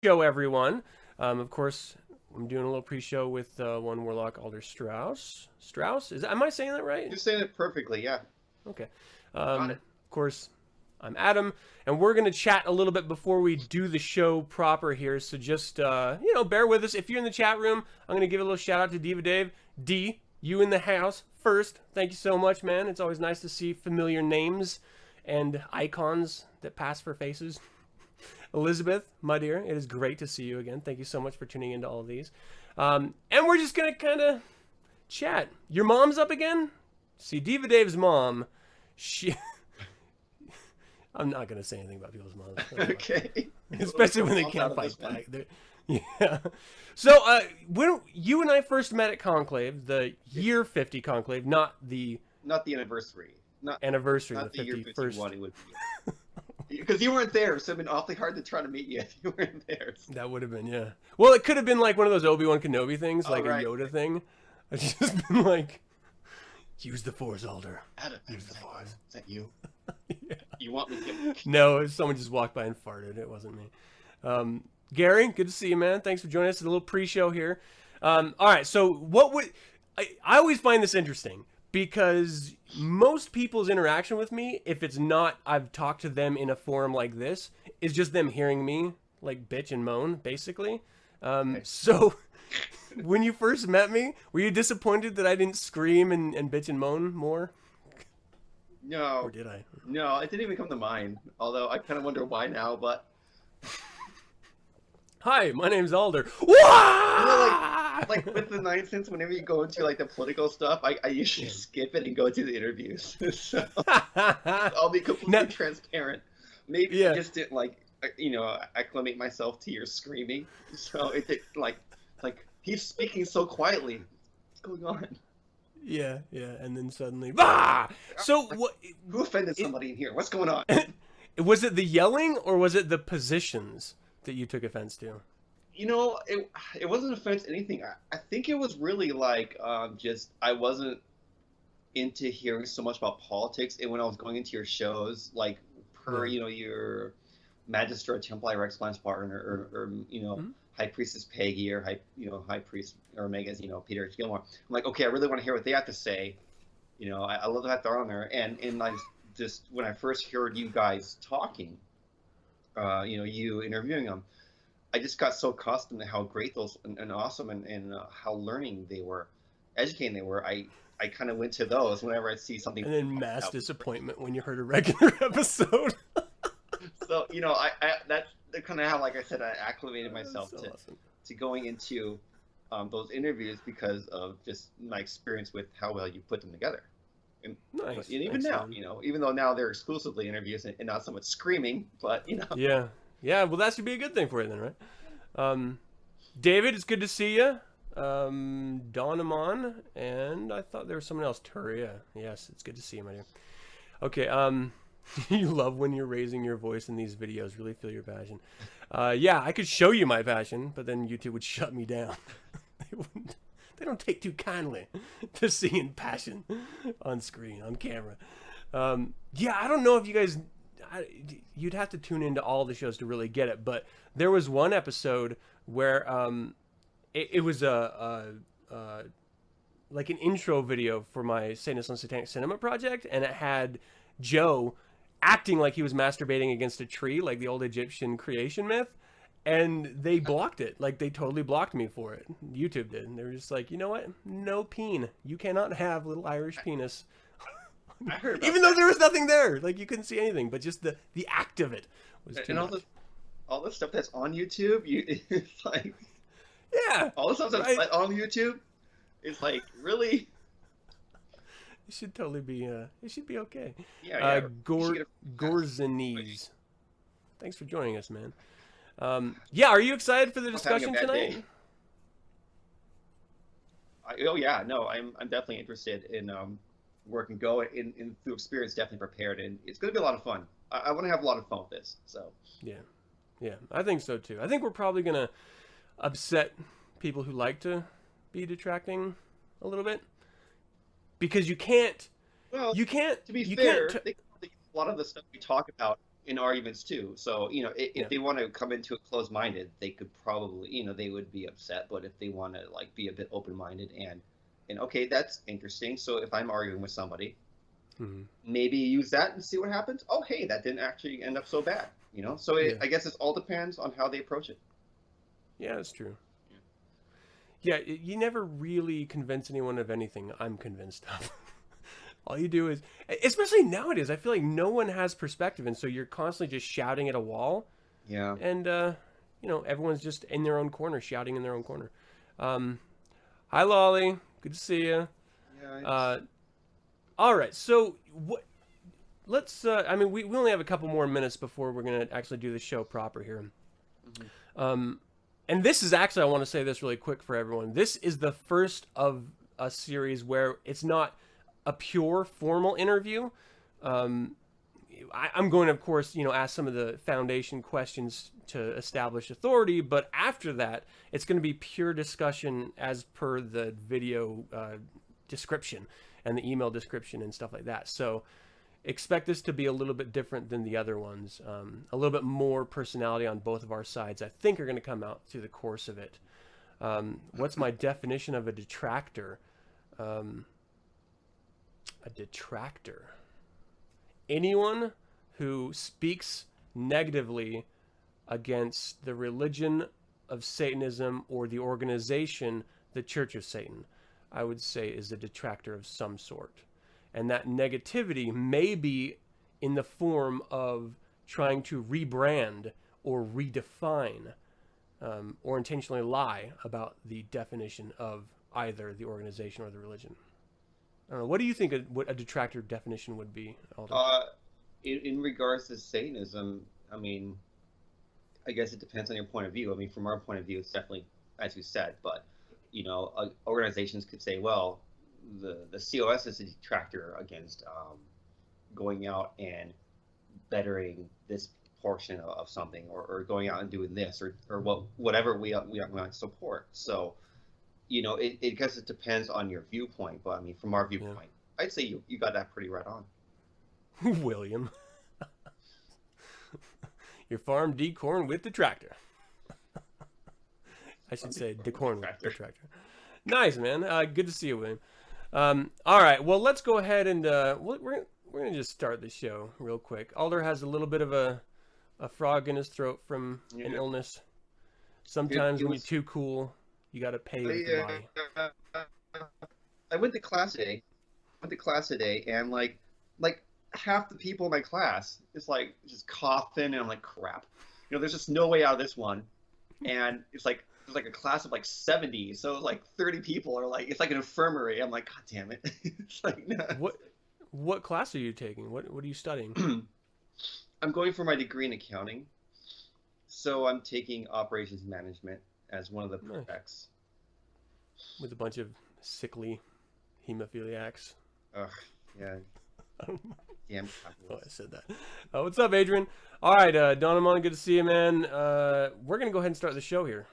Show, everyone. Of course, I'm doing a little pre-show with one Warlock, Alder Strauss. Strauss? Am I saying that right? You're saying it perfectly, yeah. Okay. Got it. Of course, I'm Adam, and we're going to chat a little bit before we do the show proper here. So just, bear with us. If you're in the chat room, I'm going to give a little shout out to Diva Dave. D, you in the house first. Thank you so much, man. It's always nice to see familiar names and icons that pass for faces. Elizabeth, my dear, it is great to see you again. Thank you so much for tuning into all of these. And we're just going to kind of chat. Your mom's up again? See, Diva Dave's mom, she... I'm not going to say anything about people's moms. Okay. Especially when they can't fight back. Yeah. So, when you and I first met at Conclave, the year 50 Conclave, not the anniversary. Not the year 51st. 51, it would be. Because you weren't there, so it'd been awfully hard to try to meet you if you weren't there. That would have been, yeah. Well, it could have been like one of those Obi-Wan Kenobi things, like a Yoda thing. It's just been like, use the Force, Alder. Adam, use the Force. Is that you? Yeah. You want me to... No, someone just walked by and farted. It wasn't me. Gary, good to see you, man. Thanks for joining us. A little pre-show here. All right, so what would... I always find this interesting, because most people's interaction with me, if it's not I've talked to them in a forum like this, is just them hearing me like bitch and moan, basically. So when you first met me, were you disappointed that I didn't scream and bitch and moan more? No. Or did I? No, it didn't even come to mind. Although I kind of wonder why now, but... Hi, my name's Alder. You know, like with the 9 cents, whenever you go into like the political stuff, I usually skip it and go to the interviews. So I'll be completely transparent. Maybe I just didn't acclimate myself to your screaming. So it like he's speaking so quietly. What's going on? Yeah, and then suddenly, bah! So what? Who offended somebody in here? What's going on? Was it the yelling or was it the positions that you took offense to? You know, it wasn't offense to anything. I think it was really like just I wasn't into hearing so much about politics, and when I was going into your shows, like your Magister or Templar Rex Spartan or High Priestess Peggy or High Priest or Omega's Peter H. Gilmore. I'm like, okay, I really want to hear what they have to say. I love that they're on there, and I just when I first heard you guys talking, you interviewing them, I just got so accustomed to how great those and awesome and how learning they were, educating they were. I kind of went to those whenever I see something. And then mass disappointment when you heard a regular episode. So that's kind of how, like I said, I acclimated myself to going into those interviews because of just my experience with how well you put them together. And, nice. And even now, even though now they're exclusively interviews and not so much screaming, but Yeah. Well, that should be a good thing for you then, right? David, it's good to see you. Donamon, and I thought there was someone else. Turia. Yes, it's good to see you, my dear. Okay. You love when you're raising your voice in these videos. Really feel your passion. Yeah, I could show you my passion, but then YouTube would shut me down. They don't take too kindly to seeing passion on screen, on camera. Yeah, I don't know if you guys... you'd have to tune into all the shows to really get it, but there was one episode where it was like an intro video for my Satanists on Satanic Cinema project, and it had Joe acting like he was masturbating against a tree, like the old Egyptian creation myth, and they blocked it. Like, they totally blocked me for it. YouTube did. And they were just like, you know what? No peen. You cannot have little Irish penis. I heard about even though there was nothing there, like you couldn't see anything, but just the act of it was too much. all the stuff that's on YouTube, it's like all the stuff that's on YouTube, it's like really. It should totally be. It should be okay. Yeah. Gorzanese, thanks for joining us, man. Yeah, are you excited for the discussion tonight? I'm definitely interested in work and go and through experience, definitely prepared, and it's going to be a lot of fun. I want to have a lot of fun with this. So yeah, I think so too. I think we're probably going to upset people who like to be detracting a little bit, because you can't. Well, you can't. To be fair, I think a lot of the stuff we talk about in arguments too. So, if they want to come into it closed-minded, they could probably, they would be upset. But if they want to like be a bit open-minded and okay, that's interesting. So if I'm arguing with somebody, maybe use that and see what happens. Oh, hey, that didn't actually end up so bad. So I guess it all depends on how they approach it. Yeah, that's true. Yeah, you never really convince anyone of anything I'm convinced of. All you do is, especially nowadays, I feel like no one has perspective, and so you're constantly just shouting at a wall. Yeah. And, everyone's just in their own corner, shouting in their own corner. Hi, Lolly. Good to see you. Yeah. All right, so let's, we only have a couple more minutes before we're going to actually do the show proper here. And this is actually, I want to say this really quick for everyone. This is the first of a series where it's not a pure formal interview. I'm going to, of course, ask some of the foundation questions to establish authority, but after that, it's going to be pure discussion as per the video description and the email description and stuff like that. So expect this to be a little bit different than the other ones. A little bit more personality on both of our sides, I think, are going to come out through the course of it. What's my definition of a detractor? A detractor. Anyone who speaks negatively against the religion of Satanism or the organization, the Church of Satan, I would say is a detractor of some sort. And that negativity may be in the form of trying to rebrand or redefine or intentionally lie about the definition of either the organization or the religion. I don't know. What do you think what a detractor definition would be, Alder? In regards to Satanism, I guess it depends on your point of view. From our point of view, it's definitely, as you said, but, organizations could say, well, the COS is a detractor against going out and bettering this portion of something, or going out and doing this, or whatever we want to support. So, it guess it depends on your viewpoint. But from our viewpoint, I'd say you got that pretty right on. William. Your farm decorn with the tractor. I should say decorn with the tractor. Nice, man. Good to see you, William. All right, well, let's go ahead and we're going to just start the show real quick. Alder has a little bit of a frog in his throat from an illness. Sometimes when you're too cool, you got to pay with the body. I went to class today. And like half the people in my class is like just coughing, and I'm like, crap. There's just no way out of this one. And it's like there's like a class of like 70, so like 30 people are like, it's like an infirmary. I'm like, god damn it. It's like, no. What class are you taking? What are you studying? I'm going for my degree in accounting, so I'm taking operations management as one of the prereqs. With a bunch of sickly hemophiliacs. Ugh, yeah. Damn. Oh, I said that. What's up, Adrian? All right, Donamon, good to see you, man. We're gonna go ahead and start the show here.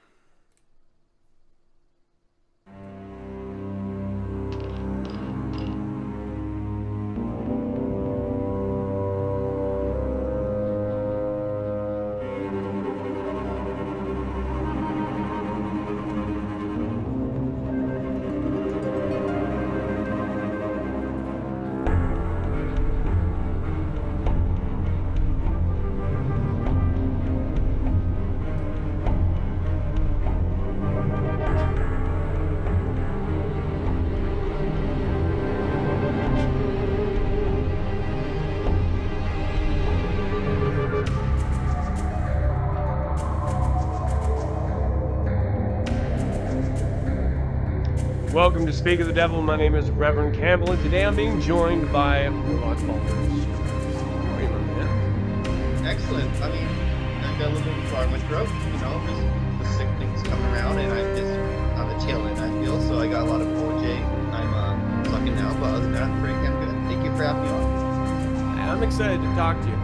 Welcome to Speak of the Devil. My name is Reverend Campbell, and today I'm being joined by Warlock. How are you, man? Excellent. I've got a little bit of far in my throat, the sick things coming around, and I'm just on the tail end, I feel. So I got a lot of OJ. I'm sucking now, but other than that, I'm pretty damn good. Thank you for having me on. I'm excited to talk to you.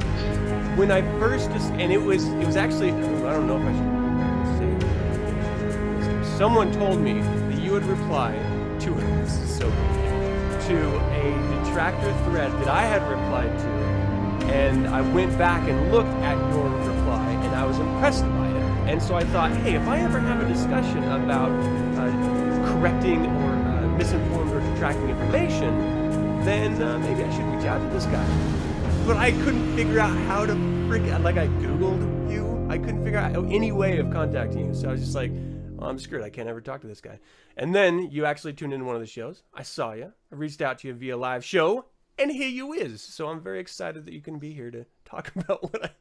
When I first, and it was actually, I don't know if I should say, someone told me that you would reply to a detractor thread that I had replied to, And I went back and looked at your reply, and I was impressed by it. And so I thought, hey, if I ever have a discussion about correcting or misinformed or detracting information, then maybe I should reach out to this guy. But I couldn't figure out how to like I Googled you. I couldn't figure out any way of contacting you. So I was just like, oh, I'm screwed. I can't ever talk to this guy. And then you actually tuned into one of the shows. I saw you. I reached out to you via live show. And here you is. So I'm very excited that you can be here to talk about what I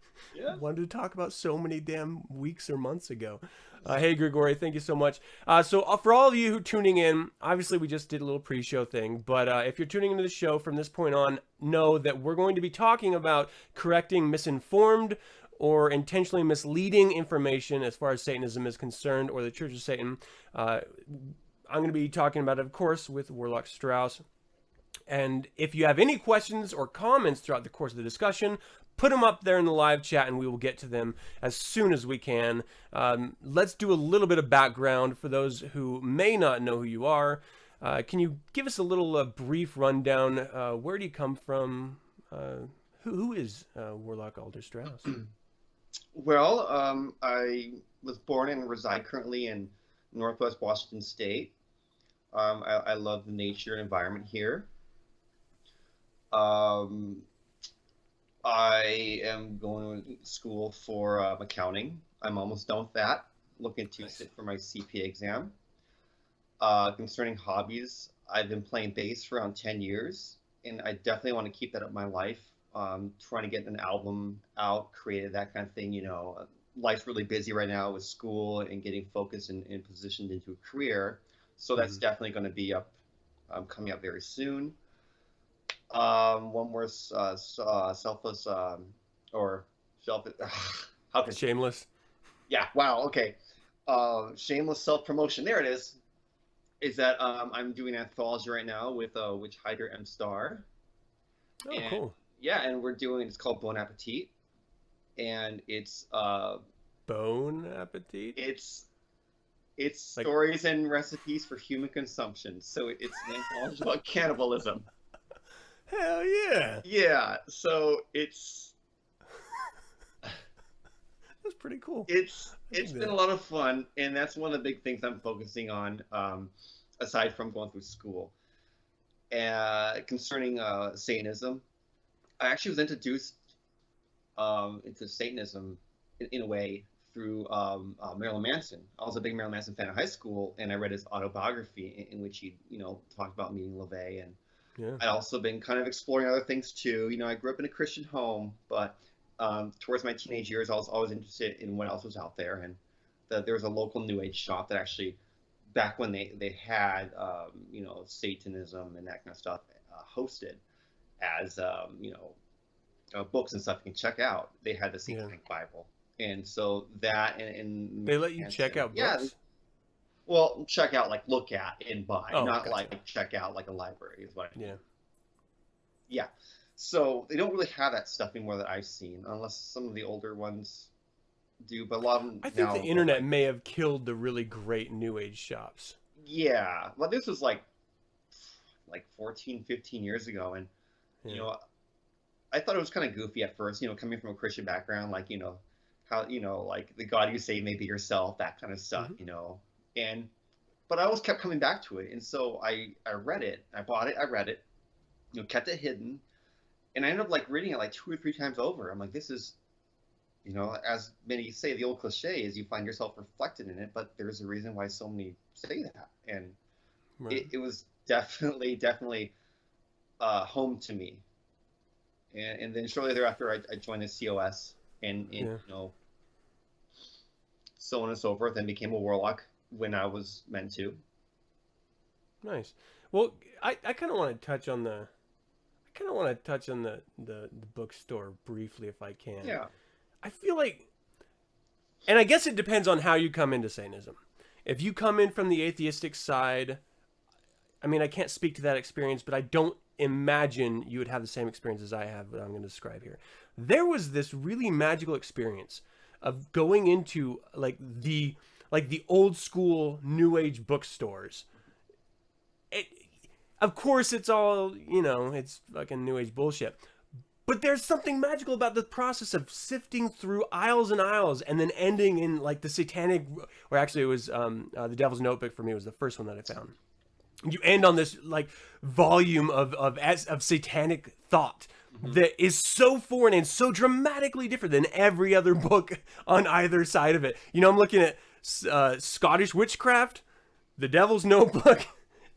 wanted to talk about so many damn weeks or months ago. Hey, Grigori, thank you so much. So for all of you who are tuning in, obviously we just did a little pre-show thing. But if you're tuning into the show from this point on, know that we're going to be talking about correcting misinformed or intentionally misleading information as far as Satanism is concerned, or the Church of Satan. I'm going to be talking about it, of course, with Warlock Strauss. And if you have any questions or comments throughout the course of the discussion, put them up there in the live chat and we will get to them as soon as we can. Let's do a little bit of background for those who may not know who you are. Can you give us a little brief rundown? Where do you come from? Who is Warlock Alder Strauss? Well, I was born and reside currently in Northwest Washington State. I love the nature and environment here. I am going to school for accounting. I'm almost done with that. Looking to sit for my CPA exam. Concerning hobbies, I've been playing bass for around 10 years, and I definitely want to keep that up in my life. Trying to get an album out, created, that kind of thing. You know, life's really busy right now with school and getting focused and positioned into a career. So that's definitely going to be up, coming up very soon. One more selfless or selfish. How can Shameless. Yeah. Wow. Okay. Shameless self-promotion. There it is. Is that I'm doing an anthology right now with Witch Hider M Star. Oh, cool. Yeah, and we're doing. It's called Bon Appetit, and it's Bon Appetit. It's like, stories and recipes for human consumption. So it's an anthology about cannibalism. Hell yeah! Yeah, so it's that's pretty cool. It's been a lot of fun, and that's one of the big things I'm focusing on, aside from going through school. Concerning Satanism, I actually was introduced into Satanism in a way through Marilyn Manson. I was a big Marilyn Manson fan in high school, and I read his autobiography in which he, talked about meeting LaVey, and I'd also been kind of exploring other things too. You know, I grew up in a Christian home, but towards my teenage years, I was always interested in what else was out there. And there was a local New Age shop that actually, back when they had, Satanism and that kind of stuff hosted as, books and stuff you can check out. They had the Satanic Bible. And so that and they let you check out books? Yeah. Well, check out, like look at and buy, not gotcha. like check out like a library is what I mean. Yeah. Yeah. So they don't really have that stuff anymore that I've seen, unless some of the older ones do. But a lot of them I think now, the internet may have killed the really great New Age shops. Yeah. Well, this was like 14, 15 years ago. And, I thought it was kind of goofy at first, coming from a Christian background, like, how, like the God you save may be yourself, that kind of stuff, but I always kept coming back to it. And so I read it, I bought it, I read it, kept it hidden. And I ended up like reading it like 2 or 3 times over. I'm like, this is, as many say, the old cliche is you find yourself reflected in it, but there's a reason why so many say that. And it was definitely home to me. And then shortly thereafter, I joined the COS and so on and so forth, and became a warlock when I was meant to. Nice. Well, I kind of want to touch on the bookstore briefly if I can. Yeah. I feel like, and I guess it depends on how you come into Satanism. If you come in from the atheistic side, I mean, I can't speak to that experience, but I don't imagine you would have the same experience as I have that I'm going to describe here. There was this really magical experience of going into like the old school New Age bookstores. Of course, it's all, it's fucking New Age bullshit. But there's something magical about the process of sifting through aisles and aisles and then ending in like the Satanic, or actually it was the Devil's Notebook for me was the first one that I found. You end on this like volume of Satanic thought that is so foreign and so dramatically different than every other book on either side of it. You know, I'm looking at Scottish witchcraft, the Devil's Notebook,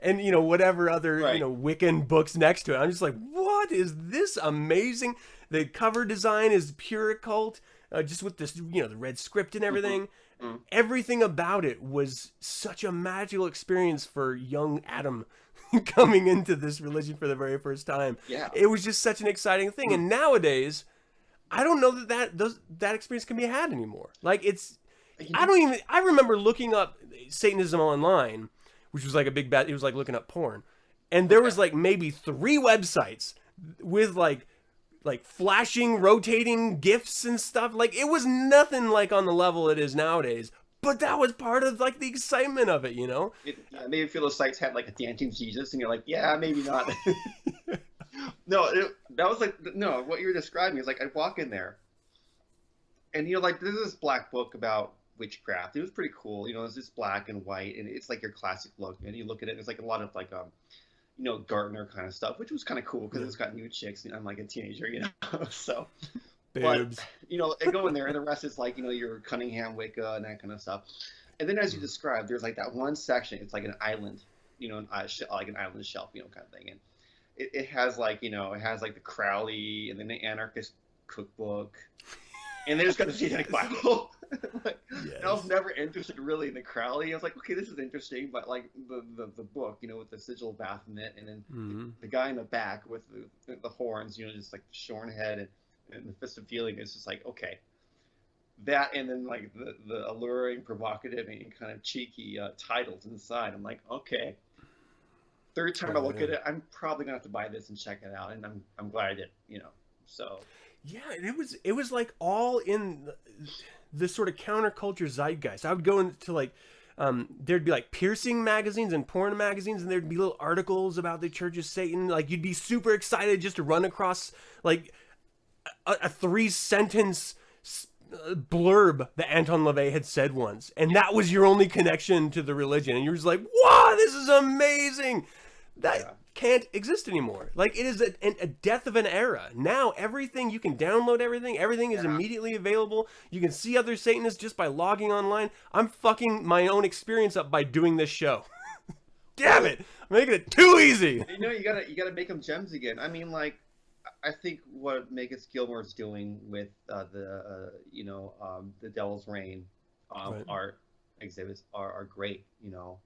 and you know whatever other Right. you know Wiccan books next to it. I'm just like, what is this amazing? The cover design is pure occult, just with this you know the red script and everything. Everything about it was such a magical experience for young Adam coming into this religion for the very first time. Yeah. It was just such an exciting thing. And nowadays, I don't know that experience can be had anymore. Like it's, I remember looking up Satanism online, which was like a big bet. It was like looking up porn. And there was like maybe 3 websites with like flashing, rotating GIFs and stuff. Like it was nothing like on the level it is nowadays. But that was part of like the excitement of it, you know? It made me feel those sites had like a dancing Jesus, and you're like, yeah, maybe not. No, that was like, no, what you were describing is like, I walk in there, and you know, like, there's this black book about witchcraft. It was pretty cool. You know, it's just black and white, and it's like your classic look. And you look at it, and it's like a lot of like, you know, Gartner kind of stuff, which was kind of cool because it's got new chicks, and I'm like a teenager, you know, so. Boobs. But, you know, I go in there, and the rest is like, you know, your Cunningham Wicca and that kind of stuff. And then, as you described, there's like that one section. It's like an island, you know, like an island shelf, you know, kind of thing. And it has like, you know, it has like the Crowley and then the Anarchist Cookbook, and then it's got the Satanic Bible. Like, Yes. and I was never interested really in the Crowley. I was like, okay, this is interesting, but like the book, you know, with the sigil of Baphomet, and then the guy in the back with the horns, you know, just like the shorn head and the fist of feeling is just like, okay, that, and then like the alluring, provocative, and kind of cheeky titles inside. I'm like, okay. Third time I look at it, I'm probably gonna have to buy this and check it out, and I'm glad I did, you know. So yeah, it was like all in this sort of counterculture zeitgeist. I would go into like there'd be like piercing magazines and porn magazines, and there'd be little articles about the Church of Satan. Like you'd be super excited just to run across like a 3-sentence blurb that Anton LaVey had said once, and that was your only connection to the religion, and you're just like, wow, this is amazing. That can't exist anymore. Like it is a death of an era. Now everything, you can download everything is immediately available. You can see other Satanists just by logging online. I'm fucking my own experience up by doing this show. Damn it, I'm making it too easy. you know, you gotta make them gems again. I mean, like, I think what Megan Gilmore's doing with the Devil's Reign art exhibits are great. You know,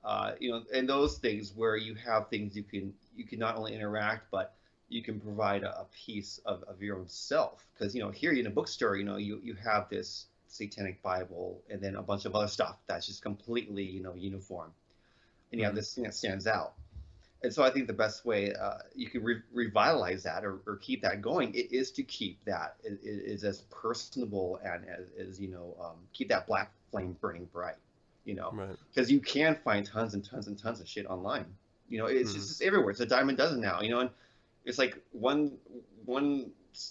and those things where you have things you can not only interact, but you can provide a piece of your own self. Because you know, here in a bookstore, you know, you have this Satanic Bible and then a bunch of other stuff that's just completely, you know, uniform, and you have this thing that stands out. And so I think the best way you can revitalize that or keep that going is to keep that is as personable and as you know, keep that black flame burning bright, you know, because you can find tons and tons and tons of shit online. You know, it's just everywhere. It's a dime a dozen now, you know, and it's like one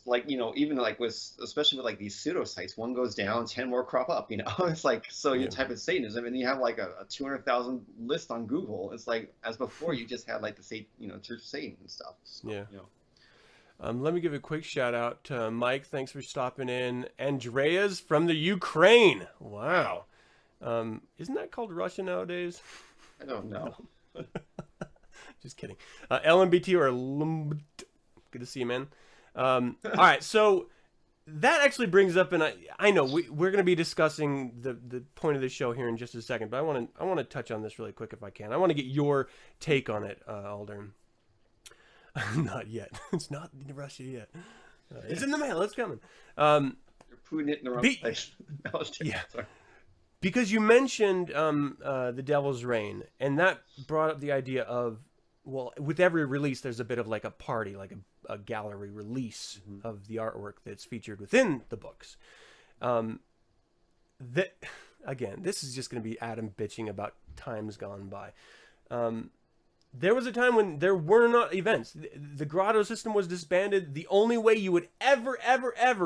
like, you know, even like especially with like these pseudo sites, one goes down, 10 more crop up, you know. It's like, so you type in Satanism and you have like a 200,000 list on Google. It's like, as before, you just had like the Church of Satan and stuff. So, yeah. You know. Let me give a quick shout out to Mike. Thanks for stopping in. Andrea's from the Ukraine. Wow. Isn't that called Russia nowadays? I don't know. Just kidding. LMBT or good to see you, man. All right, so that actually brings up, and I know we're going to be discussing the point of the show here in just a second, but I want to touch on this really quick if I can. I want to get your take on it, Alder. Not yet. It's not in Russia yet. It's in the mail. It's coming. You're putting it in the wrong place. Yeah. Sorry. Because you mentioned the Devil's Reign, and that brought up the idea of, well, with every release, there's a bit of like a party, like a gallery release of the artwork that's featured within the books. Again, this is just going to be Adam bitching about times gone by. there was a time when there were not events. The grotto system was disbanded. The only way you would ever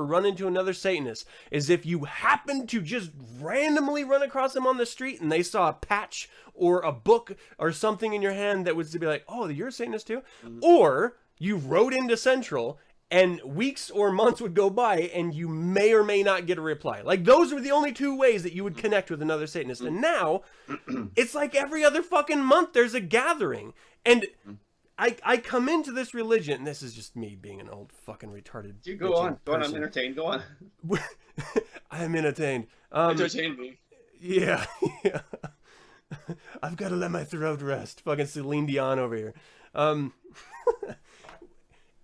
run into another Satanist is if you happened to just randomly run across them on the street and they saw a patch or a book or something in your hand that was to be like, oh, you're a Satanist too? Mm-hmm. Or you rode into Central and weeks or months would go by and you may or may not get a reply. Like, those were the only two ways that you would connect with another Satanist. And now, it's like every other fucking month there's a gathering. And I come into this religion, this is just me being an old fucking retarded You go on, I'm entertained, go on. I'm entertained. Entertain me. Yeah. I've got to let my throat rest. Fucking Celine Dion over here.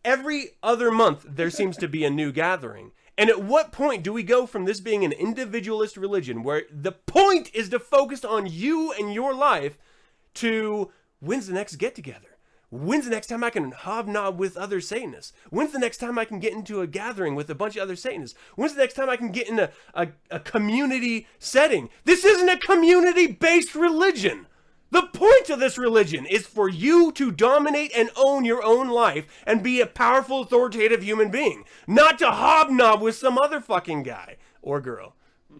Every other month, there seems to be a new gathering. And at what point do we go from this being an individualist religion, where the point is to focus on you and your life, to when's the next get-together? When's the next time I can hobnob with other Satanists? When's the next time I can get into a gathering with a bunch of other Satanists? When's the next time I can get in a community setting? This isn't a community-based religion. The point of this religion is for you to dominate and own your own life and be a powerful, authoritative human being, not to hobnob with some other fucking guy or girl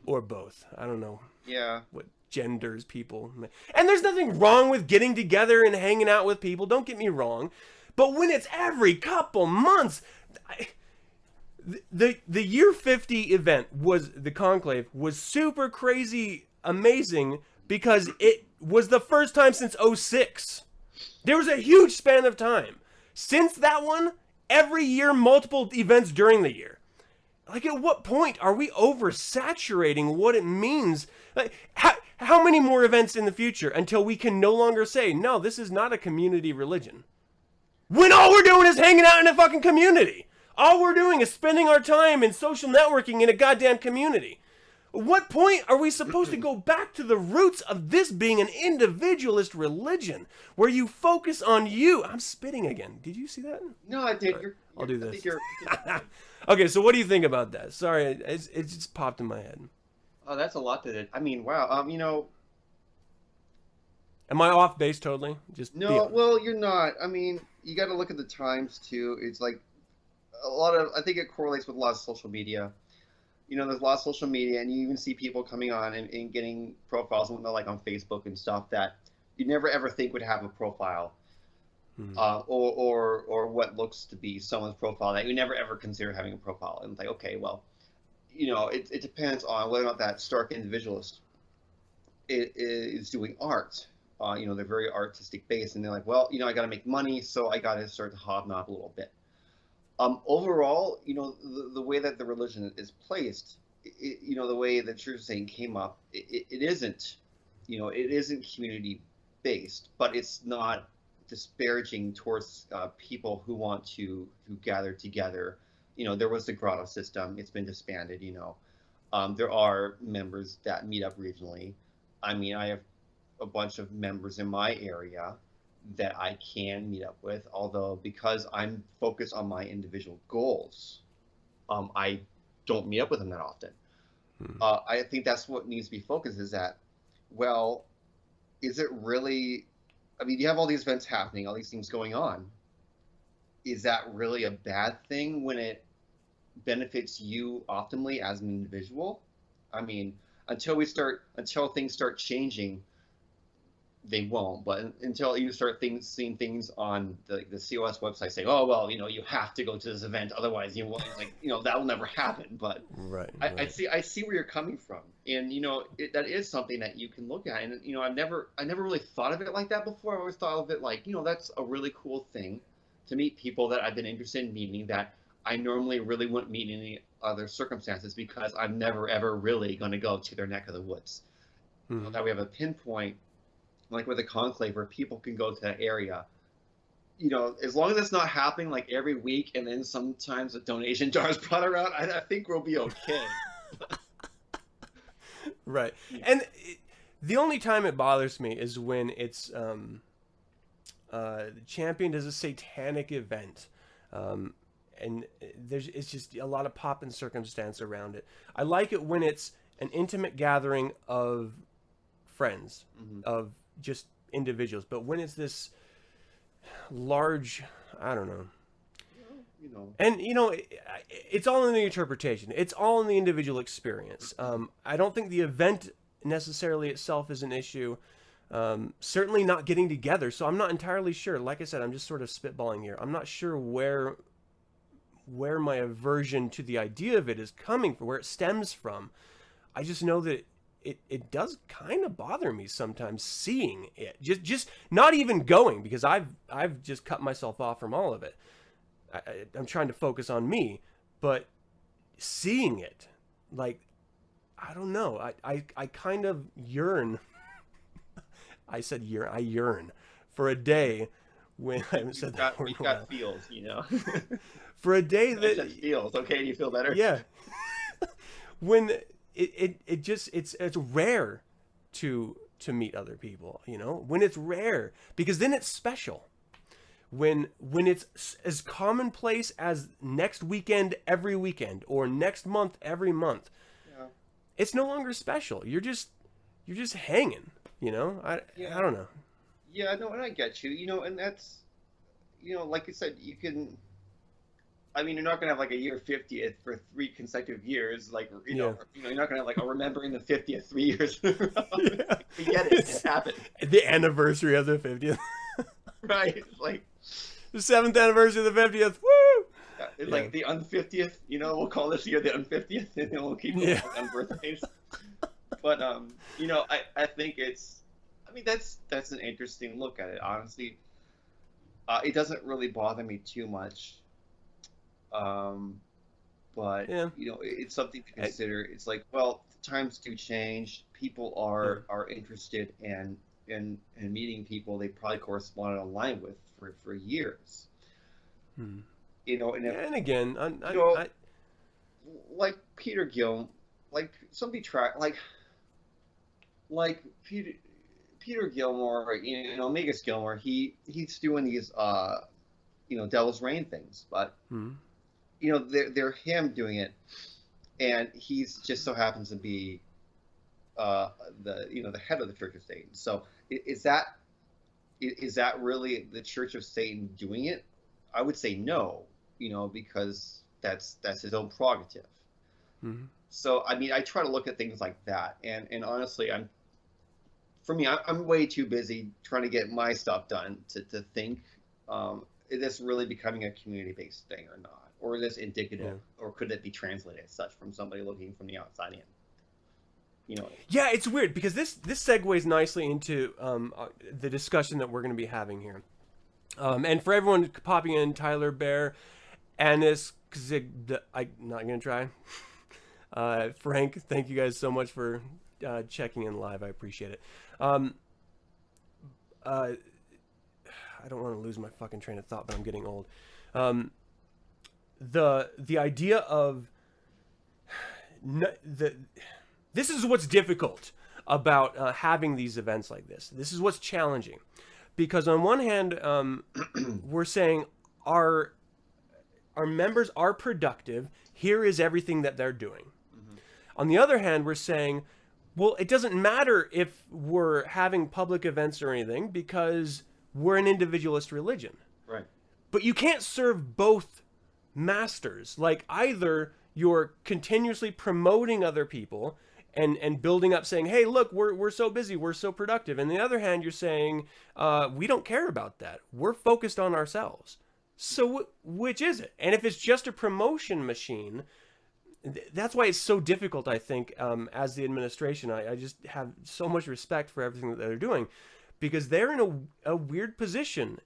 or both. I don't know. Yeah. What genders people. And there's nothing wrong with getting together and hanging out with people. Don't get me wrong. But when it's every couple months, the year 50 event was the conclave was super crazy amazing because it was the first time since 2006. There was a huge span of time. Since that one, every year, multiple events during the year. Like, at what point are we oversaturating what it means? Like, how many more events in the future until we can no longer say, no, this is not a community religion? When all we're doing is hanging out in a fucking community. All we're doing is spending our time in social networking in a goddamn community. At what point are we supposed to go back to the roots of this being an individualist religion where you focus on you? I'm spitting again. Did you see that? No, I did. Right, I'll do this. Okay, so what do you think about that? Sorry, it just popped in my head. Oh, that's a lot to it. I mean, wow. You know. Am I off base totally? Just no. Well, you're not. I mean, you got to look at the times too. It's like a lot of. I think it correlates with a lot of social media. You know, there's a lot of social media, and you even see people coming on and getting profiles, like on Facebook and stuff that you never ever think would have a profile, or what looks to be someone's profile that you never ever consider having a profile. And it's like, okay, well, you know, it depends on whether or not that stark individualist is doing art. You know, they're very artistic based, and they're like, well, you know, I got to make money, so I got to start to hobnob a little bit. Overall, you know, the way that the religion is placed, you know, the way that church saying came up, it isn't, you know, it isn't community based, but it's not disparaging towards people who want to gather together. You know, there was the grotto system. It's been disbanded, you know. There are members that meet up regionally. I mean, I have a bunch of members in my area that I can meet up with, although because I'm focused on my individual goals, I don't meet up with them that often. I think that's what needs to be focused, is that, well, is it really, I mean, you have all these events happening, all these things going on. Is that really a bad thing when it benefits you optimally as an individual? I mean, until things start changing, they won't. But until you start seeing things on the COS website saying, oh, well, you know, you have to go to this event, otherwise you won't, like, you know, that will never happen. But right. I see where you're coming from, and you know, that is something that you can look at. And you know, I never really thought of it like that before. I always thought of it like, you know, that's a really cool thing to meet people that I've been interested in meeting that I normally really wouldn't meet in any other circumstances, because I'm never ever really going to go to their neck of the woods. You know, that we have a pinpoint, like with a conclave, where people can go to that area. You know, as long as it's not happening like every week and then sometimes a donation jar is brought around, I think we'll be okay. Right. And the only time it bothers me is when it's championed as a satanic event. And it's just a lot of pop and circumstance around it. I like it when it's an intimate gathering of friends, of just individuals. But when it's this large, I don't know. You know. And, it's all in the interpretation. It's all in the individual experience. I don't think the event necessarily itself is an issue. Certainly not getting together. So I'm not entirely sure. Like I said, I'm just sort of spitballing here. I'm not sure where my aversion to the idea of it is coming from, where it stems from. I just know that it does kind of bother me sometimes seeing it. Just not even going, because I've just cut myself off from all of it. I'm trying to focus on me, but seeing it, like, I don't know. I kind of yearn. I said yearn. I yearn for a day when I haven't said that word in a while. Got feels, For a day that just feels okay. Do you feel better? Yeah. When it's rare to meet other people, when it's rare, because then it's special. When it's as commonplace as next weekend every weekend, or next month every month, Yeah. it's no longer special. You're just hanging, I don't know. Yeah, no, and I get you, and that's, like you said, you can. I mean, you're not gonna have like a year 50th for 3 consecutive years, like you're not gonna have like a remembering the 50th 3 years. We get it. It happened. The anniversary of the 50th. Right, like the 7th anniversary of the 50th. Woo! It's like the un-50th. We'll call this year the un-50th, and then we'll keep going on birthdays. But I think it's. I mean, that's an interesting look at it. Honestly, it doesn't really bother me too much. But it's something to consider. It's like, well, times do change. People are interested in meeting people they probably corresponded online with for years. And again, like Peter Gill, like somebody tried, like Peter Gilmore, Megas Gilmore. He's doing these Devil's Reign things, but. They're him doing it, and he's just so happens to be the head of the Church of Satan. So is that really the Church of Satan doing it? I would say no, because that's his own prerogative. Mm-hmm. So I mean, I try to look at things like that, and honestly, I'm way too busy trying to get my stuff done to think is this really becoming a community-based thing or not. Or is this indicative, or could it be translated as such from somebody looking from the outside in? Yeah, it's weird because this segues nicely into the discussion that we're going to be having here. And for everyone popping in, Tyler Bear, Anis, I'm not going to try. Frank, thank you guys so much for checking in live. I appreciate it. I don't want to lose my fucking train of thought, but I'm getting old. The idea of this is what's difficult about having these events like this. This is what's challenging, because on one hand, we're saying our members are productive. Here is everything that they're doing. Mm-hmm. On the other hand, we're saying, well, it doesn't matter if we're having public events or anything because we're an individualist religion. Right. But you can't serve both masters. Like, either you're continuously promoting other people and building up, saying, hey, look, we're so busy, we're so productive. And on the other hand, you're saying, we don't care about that. We're focused on ourselves. So which is it? And if it's just a promotion machine, that's why it's so difficult, I think, as the administration. I just have so much respect for everything that they're doing, because they're in a weird position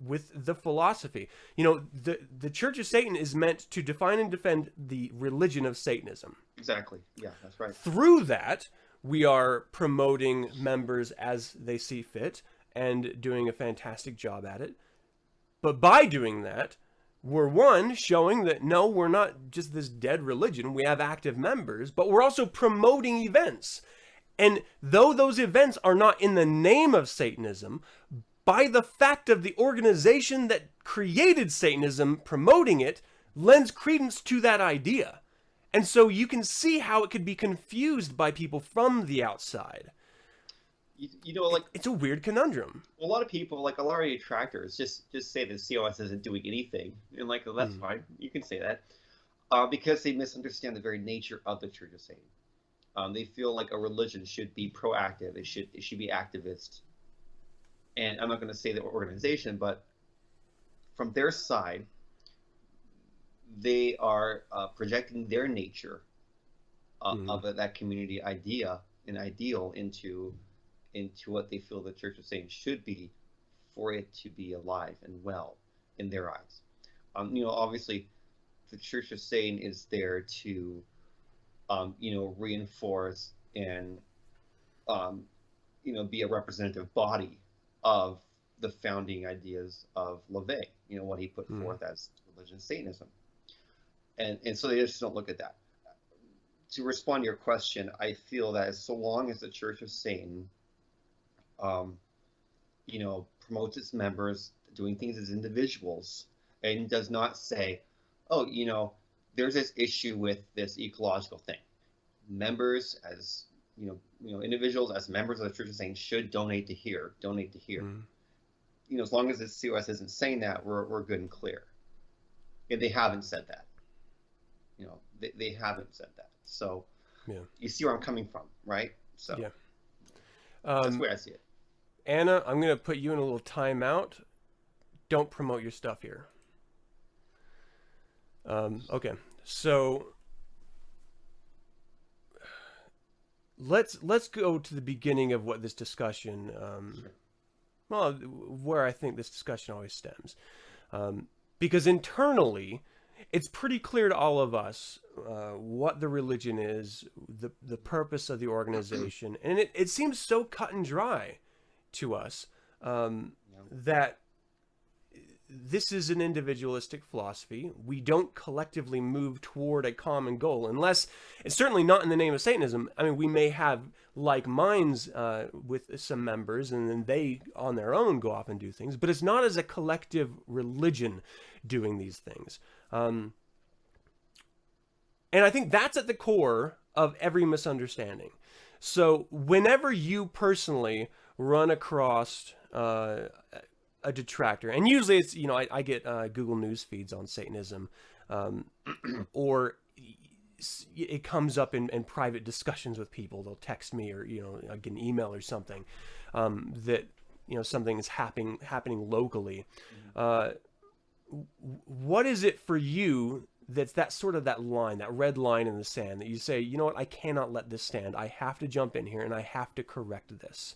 with the philosophy. The Church of Satan is meant to define and defend the religion of Satanism. Exactly. Yeah, that's right. Through that, we are promoting members as they see fit and doing a fantastic job at it. But by doing that, we're showing that no, we're not just this dead religion. We have active members, but we're also promoting events. And though those events are not in the name of Satanism, by the fact of the organization that created Satanism promoting it, lends credence to that idea. And so you can see how it could be confused by people from the outside. you know, like It's a weird conundrum. a lot of people, like a lot of detractors, just say that COS isn't doing anything, and like, well, that's Mm. fine, you can say that, because they misunderstand the very nature of the Church of Satan. They feel like a religion should be proactive. It should be activist. And I'm not going to say the organization, but from their side, they are projecting their nature of that community idea and ideal into what they feel the Church of Satan should be for it to be alive and well in their eyes. Obviously, the Church of Satan is there to, reinforce and, be a representative body of the founding ideas of LaVey, what he put forth as religion, Satanism. And so they just don't look at that. To respond to your question, I feel that so long as the Church of Satan, promotes its members doing things as individuals and does not say, oh, there's this issue with this ecological thing. Members as individuals as members of the Church of Satan should donate to here. As long as the COS isn't saying that, we're good and clear. And they haven't said that. They haven't said that. So you see where I'm coming from, right? So that's where I see it. Anna, I'm going to put you in a little timeout. Don't promote your stuff here. Okay, so let's go to the beginning of what this discussion, well, where I think this discussion always stems, because internally, it's pretty clear to all of us what the religion is, the purpose of the organization, and it seems so cut and dry to us that this is an individualistic philosophy. We don't collectively move toward a common goal, unless it's certainly not in the name of Satanism. I mean, we may have like minds with some members, and then they on their own go off and do things, but it's not as a collective religion doing these things. And I think that's at the core of every misunderstanding. So whenever you personally run across a detractor, and usually it's, I get Google News feeds on Satanism, or it comes up in private discussions with people. They'll text me, or I get an email or something, that something is happening locally. What is it for you that's that sort of that line, that red line in the sand, that you say, you know what, I cannot let this stand. I have to jump in here and I have to correct this.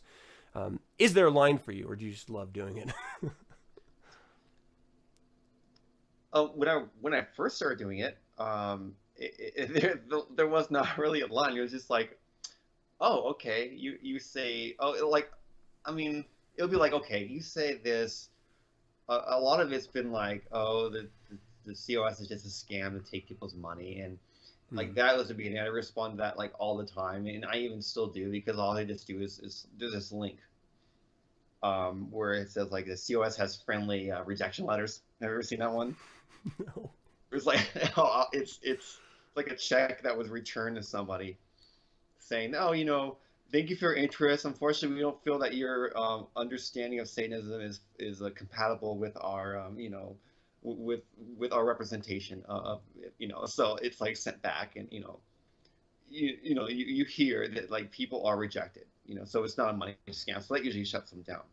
Is there a line for you, or do you just love doing it? When I first started doing it, there was not really a line. It was just like, oh, okay, you say, oh, like, I mean, it'll be like, okay, you say this. A lot of it's been like, oh, the COS is just a scam to take people's money, and like that was the beginning. I respond to that like all the time, and I even still do, because all they just do is there's this link where it says like the COS has friendly rejection letters. Have you ever seen that one? No. It's like it's like a check that was returned to somebody saying, oh, thank you for your interest. Unfortunately, we don't feel that your understanding of Satanism is compatible with our with our representation of So it's like sent back, and you hear that like people are rejected. So it's not a money scam. So that usually shuts them down.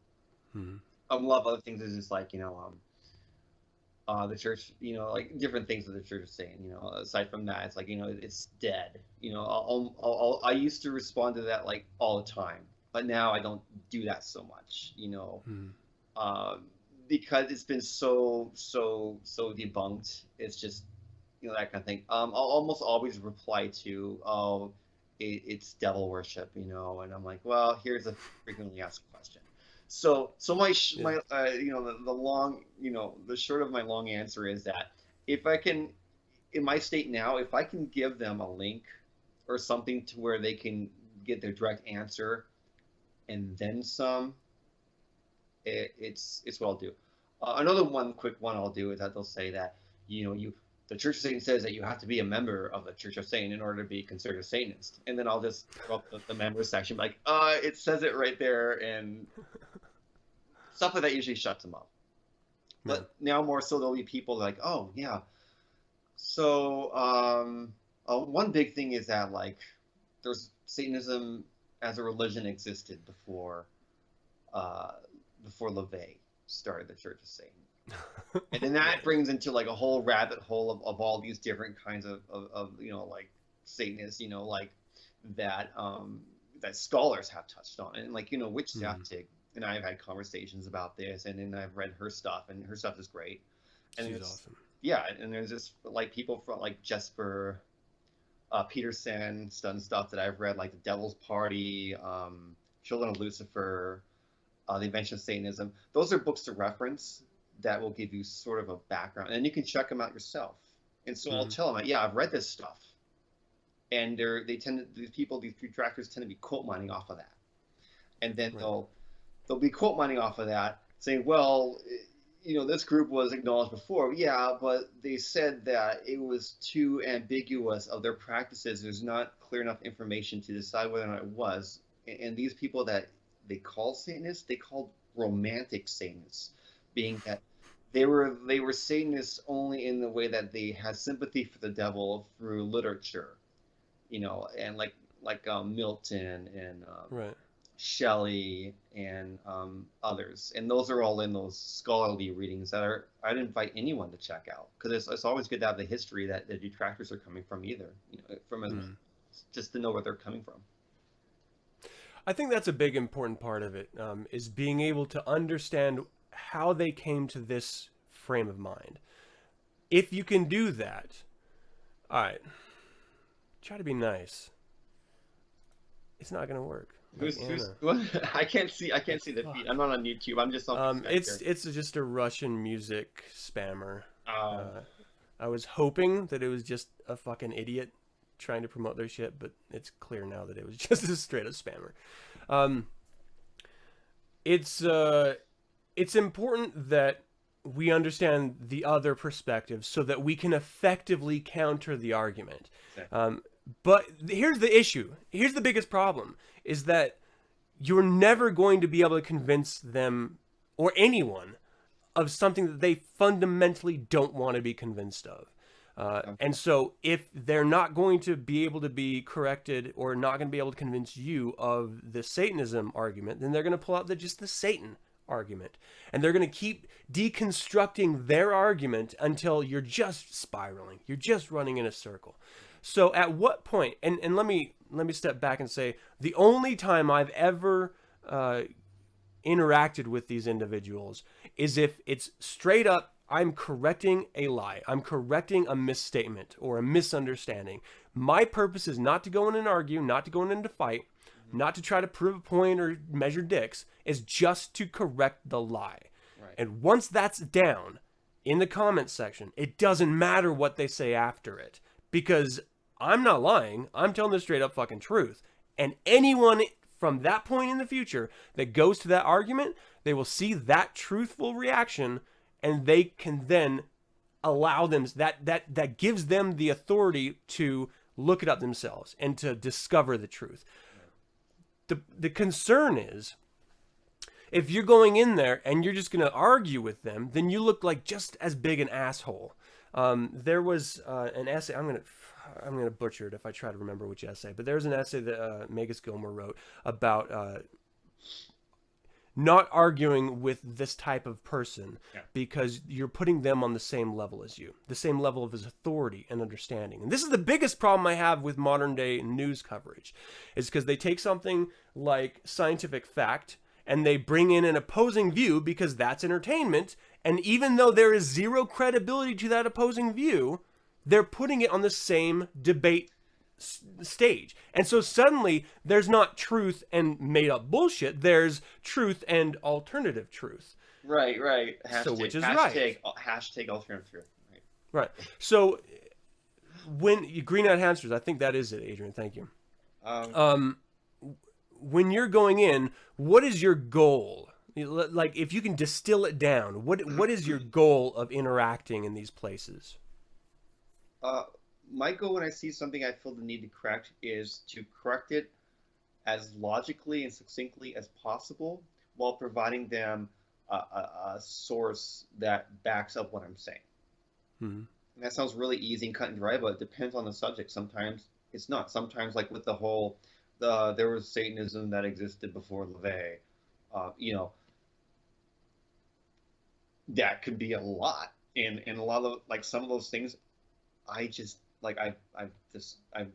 A lot of other things is just like the church, like different things that the church is saying. Aside from that, it's like it's dead. I used to respond to that like all the time, but now I don't do that so much. Because it's been so debunked. It's just that kind of thing. I'll almost always reply to, oh, it's devil worship, and I'm like, well, here's a frequently asked question. So my the long the short of my long answer is that if I can, in my state now, if I can give them a link or something to where they can get their direct answer and then some, it's what I'll do. Another quick one I'll do is that they'll say that you the Church of Satan says that you have to be a member of the Church of Satan in order to be considered a Satanist. And then I'll just throw up the members section, like, it says it right there, and stuff like that usually shuts them up. But now more so there'll be people like, oh, yeah. So one big thing is that, like, there's Satanism as a religion existed before LaVey started the Church of Satan. And then that brings into like a whole rabbit hole of all these different kinds of like Satanists, like that that scholars have touched on, and like Witch Zaptig and I have had conversations about this, and then I've read her stuff, and her stuff is great. And she's it's awesome. Yeah, and there's just like people from like Jesper Peterson done stuff that I've read, like The Devil's Party, Children of Lucifer, The Invention of Satanism. Those are books to reference that will give you sort of a background, and you can check them out yourself. And so I'll tell them, yeah, I've read this stuff, and these detractors tend to be quote mining off of that, and then they'll be quote mining off of that, saying, well, this group was acknowledged before, yeah, but they said that it was too ambiguous of their practices. There's not clear enough information to decide whether or not it was. And these people that they called Satanists, they called romantic Satanists, being that they were Satanists only in the way that they had sympathy for the devil through literature, and like Milton and Shelley and others, and those are all in those scholarly readings that I'd invite anyone to check out, because it's always good to have the history that the detractors are coming from, just to know where they're coming from. I think that's a big important part of it, is being able to understand how they came to this frame of mind. If you can do that, all right, try to be nice. It's not going to work. What? I can't see the feed. I'm not on YouTube. I'm just on. It's just a Russian music spammer. I was hoping that it was just a fucking idiot trying to promote their shit, but it's clear now that it was just a straight up spammer. It's important that we understand the other perspective so that we can effectively counter the argument. Exactly. But here's the issue. Here's the biggest problem, is that you're never going to be able to convince them or anyone of something that they fundamentally don't want to be convinced of. And so if they're not going to be able to be corrected or not going to be able to convince you of the Satanism argument, then they're going to pull out just the Satan argument. And they're going to keep deconstructing their argument until you're just spiraling. You're just running in a circle. So at what point, and let me step back and say, the only time I've ever interacted with these individuals is if it's straight up, I'm correcting a lie. I'm correcting a misstatement or a misunderstanding. My purpose is not to go in and argue, not to go in and to fight, not to try to prove a point or measure dicks. It's just to correct the lie. Right. And once that's down in the comments section, it doesn't matter what they say after it, because I'm not lying. I'm telling the straight up fucking truth. And anyone from that point in the future that goes to that argument, they will see that truthful reaction, and they can then allow them, that gives them the authority to look it up themselves and to discover the truth. The concern is, if you're going in there and you're just going to argue with them, then you look like just as big an asshole. There was an essay, I'm gonna butcher it if I try to remember which essay, but there was an essay that Magus Gilmore wrote about not arguing with this type of person because you're putting them on the same level as you, the same level of his authority and understanding. And this is the biggest problem I have with modern day news coverage, is because they take something like scientific fact and they bring in an opposing view because that's entertainment. And even though there is zero credibility to that opposing view, they're putting it on the same debate stage. And so suddenly there's not truth and made up bullshit. There's truth and alternative truth. Right. Which is right. Hashtag alternative truth. Right. So when Green Eyed Hamsters, I think that is it, Adrian. Thank you. When you're going in, what is your goal? Like, if you can distill it down, what is your goal of interacting in these places? My goal when I see something I feel the need to correct is to correct it as logically and succinctly as possible while providing them a source that backs up what I'm saying. Mm-hmm. And that sounds really easy and cut and dry, but it depends on the subject. Sometimes it's not. Sometimes, like with the whole, there was Satanism that existed before LaVey. You know, that could be a lot, and a lot of like some of those things, I just like I've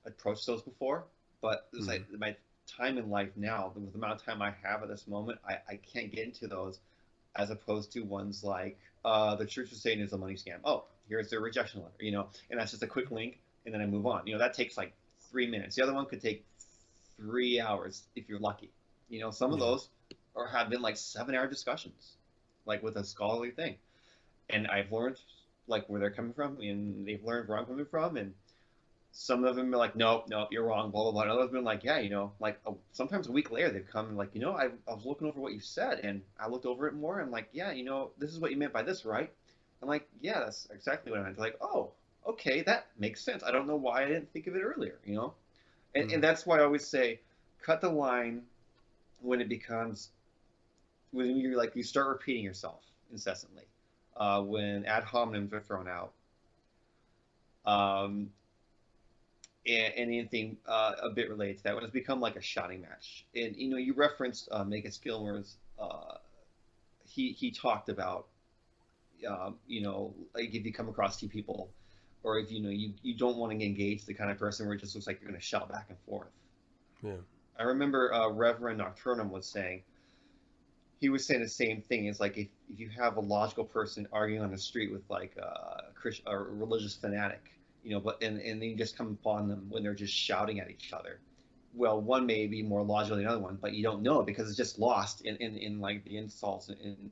approached those before, but it's like my time in life now, with the amount of time I have at this moment, I can't get into those as opposed to ones like the Church of Satan is a money scam. Oh, here's their rejection letter, you know, and that's just a quick link, and then I move on. You know, that takes like 3 minutes. The other one could take 3 hours if you're lucky. You know, some of those have been like 7-hour discussions, like with a scholarly thing, and I've learned like where they're coming from, and they've learned where I'm coming from, and some of them are like, nope, you're wrong, blah, blah, blah. And others have been like, yeah, you know, like sometimes a week later they've come and like, you know, I was looking over what you said and I looked over it more and like, yeah, you know, this is what you meant by this, right? I'm like, yeah, that's exactly what I meant. Like, oh, okay, that makes sense. I don't know why I didn't think of it earlier, you know? And that's why I always say, cut the line when it becomes, when you're like, you start repeating yourself incessantly. When ad hominems are thrown out. And anything a bit related to that, when it's become like a shouting match. And you know, you referenced Megan Skillmer's. He talked about, you know, like if you come across two people, or if you know you don't want to engage the kind of person where it just looks like you're going to shout back and forth. Yeah. I remember Reverend Nocturnum was saying. He was saying the same thing. It's like if you have a logical person arguing on the street with like a religious fanatic, you know, but and then you just come upon them when they're just shouting at each other. Well, one may be more logical than the other one, but you don't know it because it's just lost in like the insults and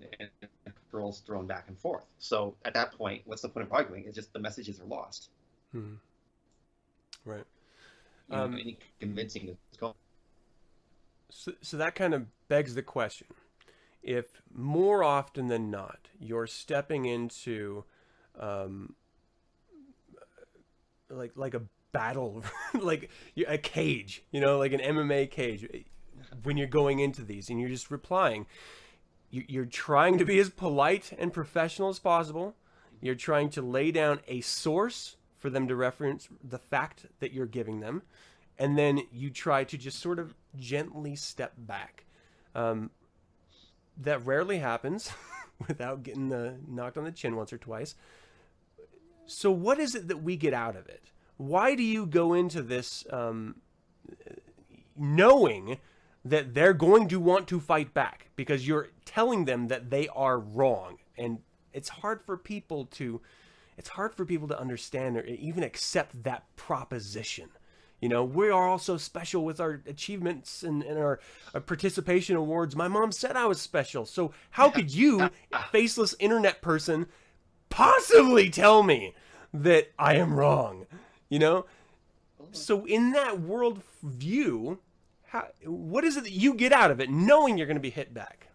girls thrown back and forth. So at that point, what's the point of arguing? It's just the messages are lost. Hmm. Right. You know, any convincing is gone. So that kind of begs the question. If more often than not you're stepping into like a battle, like a cage, you know, like an MMA cage, when you're going into these and you're just replying, you're trying to be as polite and professional as possible. You're trying to lay down a source for them to reference the fact that you're giving them, and then you try to just sort of gently step back. That rarely happens without getting knocked on the chin once or twice. So what is it that we get out of it? Why do you go into this knowing that they're going to want to fight back? Because you're telling them that they are wrong. And it's hard for people to understand or even accept that proposition. You know, we are all so special with our achievements and our participation awards. My mom said I was special. So how could you, faceless internet person, possibly tell me that I am wrong? You know? So in that world view, what is it that you get out of it knowing you're going to be hit back?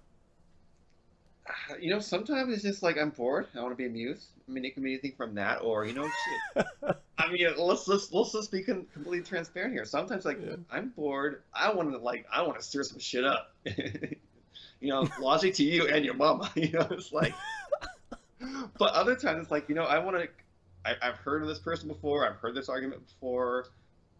You know, sometimes it's just like I'm bored. I want to be amused. I mean, it can be anything from that, or you know, shit. I mean, let's just be completely transparent here. Sometimes, like, I'm bored. I want to stir some shit up. You know, logic to you and your mama. You know, it's like. But other times, it's like, you know, I've heard of this person before. I've heard this argument before.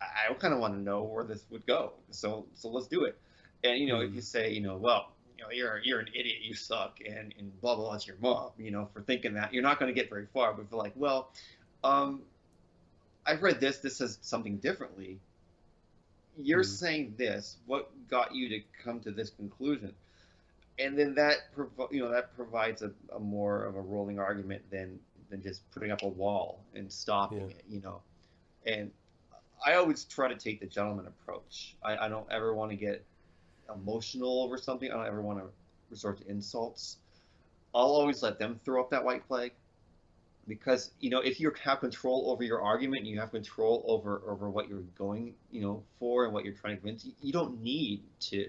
I kind of want to know where this would go. So let's do it. And you know, if you say, you know, well, you know, you're an idiot, you suck, and blah blah blah to your mom, you know, for thinking that, you're not going to get very far. But if you're like, well, I've read this says something differently. You're saying this. What got you to come to this conclusion? And then that provides a more of a rolling argument than just putting up a wall and stopping it, you know. And I always try to take the gentleman approach. I don't ever want to get emotional over something. I don't ever want to resort to insults. I'll always let them throw up that white flag, because you know, if you have control over your argument and you have control over what you're going, you know, for and what you're trying to convince, you don't need to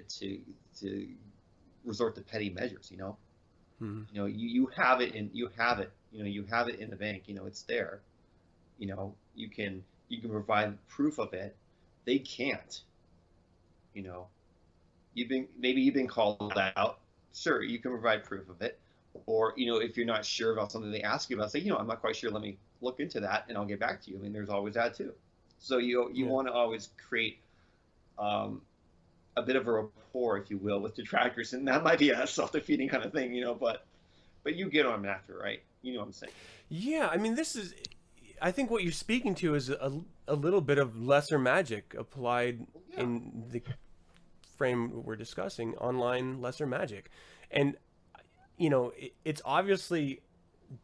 resort to petty measures. You know, you know, you have it in the bank. You know, it's there. you can provide proof of it. They can't. You know, maybe you've been called out. Sure, you can provide proof of it. Or, if you're not sure about something they ask you about, say, I'm not quite sure. Let me look into that, and I'll get back to you. I mean, there's always that too. So you want to always create a bit of a rapport, if you will, with detractors, and that might be a self-defeating kind of thing, but you get what I'm after, right? You know what I'm saying? Yeah, I mean, I think what you're speaking to is a little bit of lesser magic applied in the frame we're discussing, online lesser magic. And, it's obviously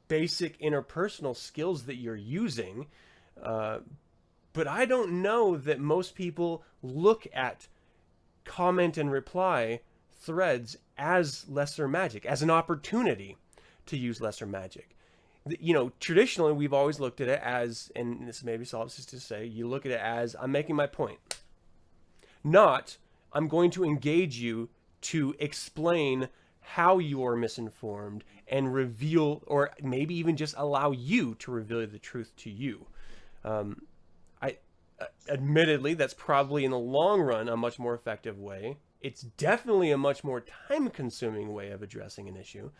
basic interpersonal skills that you're using, but I don't know that most people look at comment and reply threads as lesser magic, as an opportunity to use lesser magic. Traditionally we've always looked at it as, and this maybe solves to say, you look at it as, I'm making my point. Not, I'm going to engage you to explain how you are misinformed and reveal, or maybe even just allow you to reveal the truth to you. Admittedly, that's probably in the long run a much more effective way. It's definitely a much more time-consuming way of addressing an issue.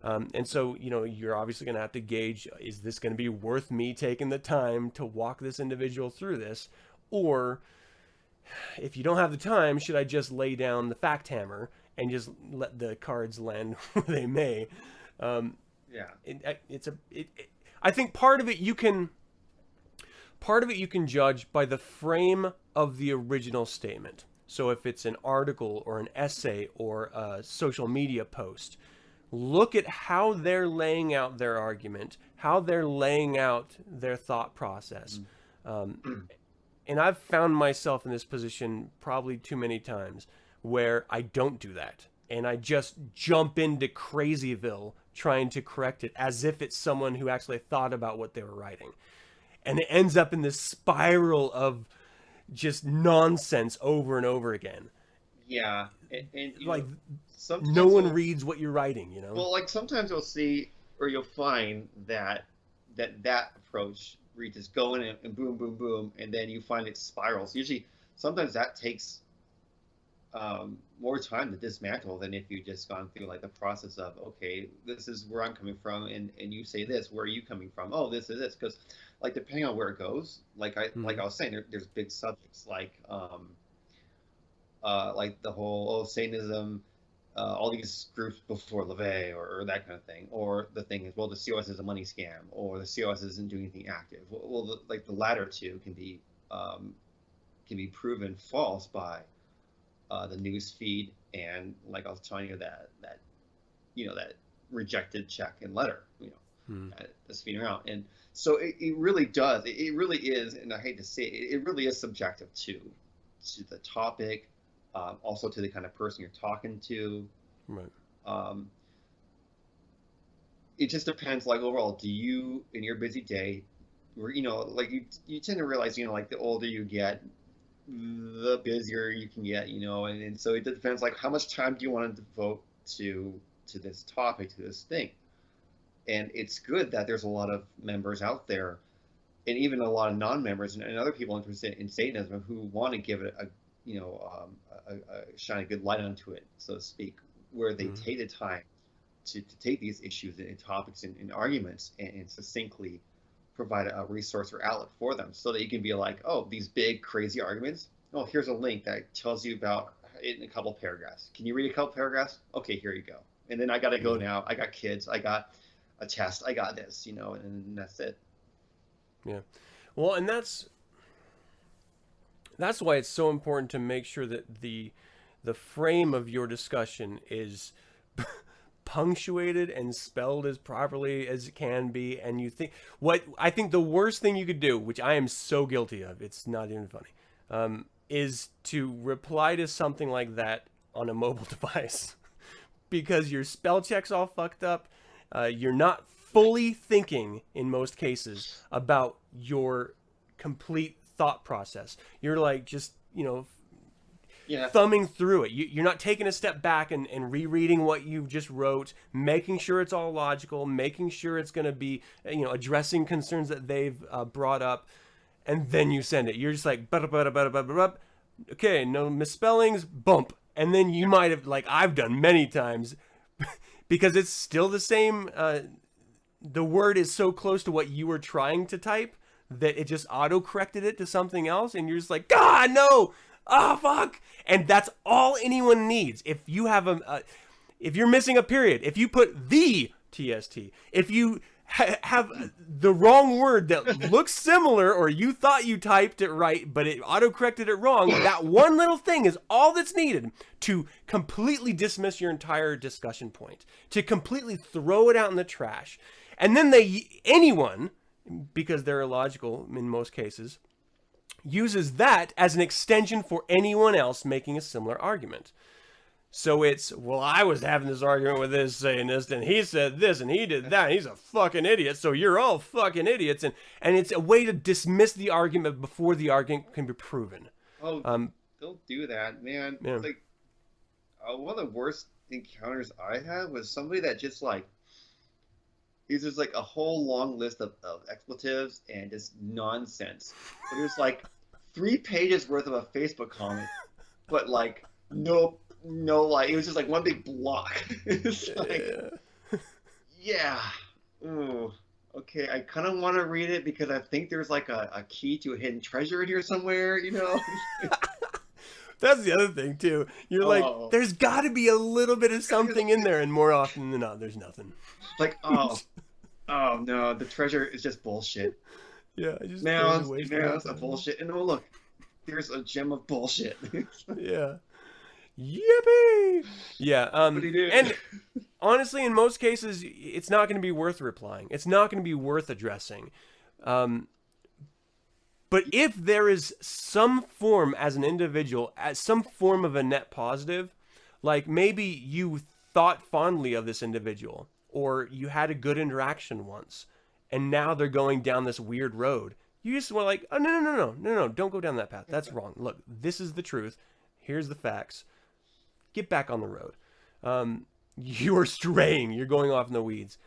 And so, you're obviously going to have to gauge, is this going to be worth me taking the time to walk this individual through this? Or if you don't have the time, should I just lay down the fact hammer and just let the cards land where they may? I think part of it you can judge by the frame of the original statement. So if it's an article or an essay or a social media post, look at how they're laying out their argument, how they're laying out their thought process. And I've found myself in this position probably too many times where I don't do that. And I just jump into Crazyville trying to correct it as if it's someone who actually thought about what they were writing. And it ends up in this spiral of just nonsense over and over again. Yeah. And like, no one reads what you're writing, Well, like sometimes you'll see, or you'll find that approach where you just go in and boom, boom, boom, and then you find it spirals. Usually, sometimes that takes more time to dismantle than if you just gone through like the process of, okay, this is where I'm coming from, and you say this, where are you coming from? Oh, this is this, because like depending on where it goes, like I was saying, there's big subjects like the whole Satanism, all these groups before LaVey or that kind of thing, or the thing is, well, the COS is a money scam, or the COS isn't doing anything active. Well, the latter two can be proven false by the news feed, and like I was telling you, that rejected check and letter, that's feeding around. And so it really does. It really is, and I hate to say it, it really is subjective to the topic, also to the kind of person you're talking to. Right. It just depends. Like overall, do you, in your busy day, like you tend to realize, like the older you get, the busier you can get, and so it depends, like how much time do you want to devote to this topic, to this thing. And it's good that there's a lot of members out there, and even a lot of non-members and other people interested in Satanism who want to give it a shine a good light onto it, so to speak, where they take the time to take these issues and topics and arguments and succinctly provide a resource or outlet for them, so that you can be like, oh, these big crazy arguments, oh, here's a link that tells you about it in a couple paragraphs. Can you read a couple paragraphs? Okay, here you go. And then I got to go now. I got kids. I got a test. I got this, and that's it. Yeah. Well, and that's why it's so important to make sure that the frame of your discussion is punctuated and spelled as properly as it can be. And I think the worst thing you could do, which I am so guilty of, it's not even funny, is to reply to something like that on a mobile device, because your spell check's all fucked up. You're not fully thinking in most cases about your complete thought process. You're like just, Yeah. thumbing through it. You're not taking a step back and rereading what you just wrote, making sure it's all logical, making sure it's going to be, addressing concerns that they've brought up, and then you send it. You're just like, okay, no misspellings, bump. And then you might have, like I've done many times, because it's still the same, the word is so close to what you were trying to type that it just auto-corrected it to something else, and you're just like, God, no! Oh, fuck! And that's all anyone needs. If you have if you're missing a period, if you put the TST, if you have the wrong word that looks similar, or you thought you typed it right, but it auto-corrected it wrong, that one little thing is all that's needed to completely dismiss your entire discussion point, to completely throw it out in the trash. And then anyone, because they're illogical in most cases, uses that as an extension for anyone else making a similar argument. So it's, well, I was having this argument with this Satanist, and he said this, and he did that, and he's a fucking idiot, so you're all fucking idiots. And it's a way to dismiss the argument before the argument can be proven. Oh, don't do that, man. Yeah. Like, one of the worst encounters I had was somebody that just, like, uses, like, a whole long list of expletives and just nonsense. But there's, like, 3 pages worth of a Facebook comment, but, like, no, like, it was just like one big block. It's like, yeah. Ooh, okay, I kind of want to read it because I think there's like a key to a hidden treasure in here somewhere, That's the other thing too. You're like, there's got to be a little bit of something in there, and more often than not, there's nothing. Like, oh no, the treasure is just bullshit. Yeah, I just now it's a bullshit, and oh look, there's a gem of bullshit. Yeah. Yippee! Yeah, and honestly, in most cases, it's not going to be worth replying. It's not going to be worth addressing. But if there is some form, as an individual, as some form of a net positive, like maybe you thought fondly of this individual, or you had a good interaction once, and now they're going down this weird road, you just want like, oh, no, don't go down that path. That's wrong. Look, this is the truth. Here's the facts. Get back on the road. You are straying. You're going off in the weeds.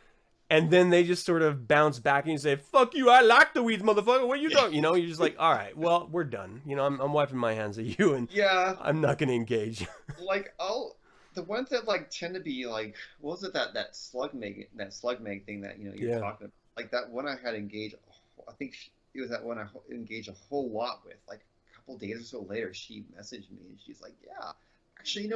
And then they just sort of bounce back and you say, fuck you, I like the weeds, motherfucker. What are you doing? You're just like, all right, well, we're done. I'm wiping my hands at you, and yeah, I'm not going to engage. Like, the ones that like tend to be like, what was it, that slug meg thing that you're talking about? Like that one I had engaged. I think it was that one I engaged a whole lot with. Like a couple days or so later, she messaged me and she's like, yeah, actually,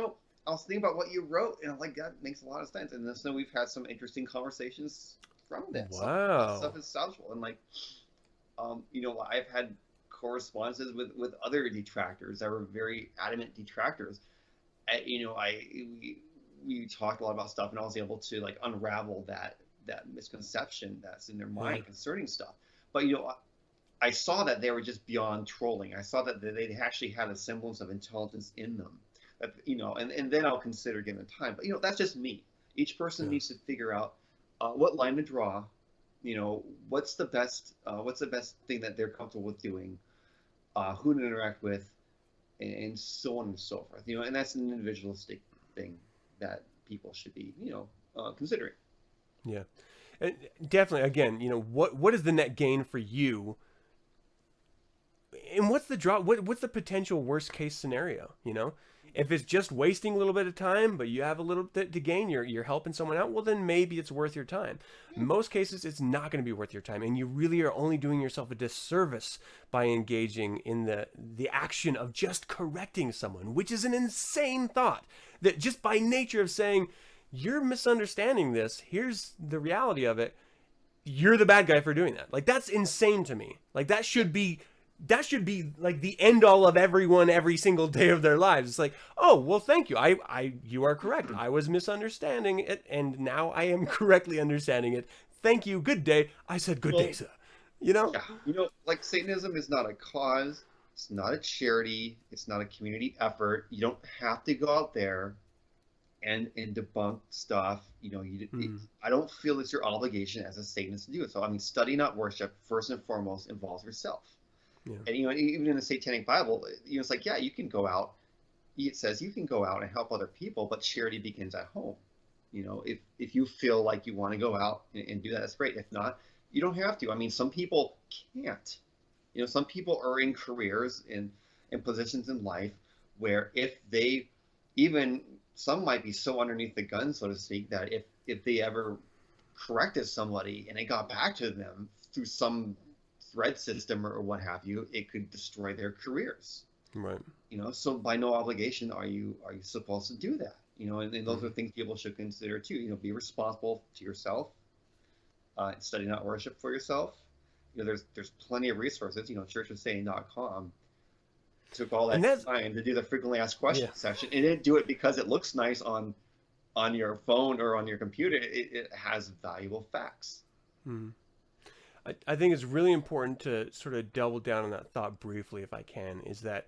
I was thinking about what you wrote, and I'm like, that makes a lot of sense. And so we've had some interesting conversations from that. Wow. Stuff is salvageable. And like, I've had correspondences with other detractors that were very adamant detractors. We talked a lot about stuff, and I was able to like unravel that misconception that's in their mind concerning stuff. But I saw that they were just beyond trolling. I saw that they actually had a semblance of intelligence in them. And then I'll consider giving time. But that's just me. Each person needs to figure out what line to draw. What's the best thing that they're comfortable with doing, who to interact with, and so on and so forth. And that's an individualistic thing that people should be considering. Yeah, and definitely. Again, what is the net gain for you? And what's the draw? What's the potential worst case scenario? If it's just wasting a little bit of time, but you have a little bit to gain, you're helping someone out, well, then maybe it's worth your time. In most cases, it's not going to be worth your time, and you really are only doing yourself a disservice by engaging in the action of just correcting someone, which is an insane thought. That just by nature of saying, you're misunderstanding this, here's the reality of it, you're the bad guy for doing that. Like, that's insane to me. Like, that should be like the end all of everyone every single day of their lives. It's like, oh, well, thank you. You are correct. I was misunderstanding it, and now I am correctly understanding it. Thank you. Good day. I said good day, sir. Yeah. Like Satanism is not a cause. It's not a charity. It's not a community effort. You don't have to go out there and debunk stuff. I don't feel it's your obligation as a Satanist to do it. So, study, not worship, first and foremost, involves yourself. Yeah. And even in the Satanic Bible, it's like, yeah, you can go out it says you can go out and help other people, but charity begins at home. If you feel like you want to go out and do that, that's great. If not, you don't have to. I mean, some people can't. Some people are in careers in positions in life where if they even some might be so underneath the gun, so to speak, that if they ever corrected somebody and it got back to them through some thread system or what have you, it could destroy their careers. Right. So by no obligation are you supposed to do that. And those are things people should consider too. Be responsible to yourself. Study not worship for yourself. There's plenty of resources. churchofsaying.com took all that time to do the frequently asked questions section. It didn't do it because it looks nice on your phone or on your computer. It has valuable facts. I think it's really important to sort of double down on that thought briefly, if I can, is that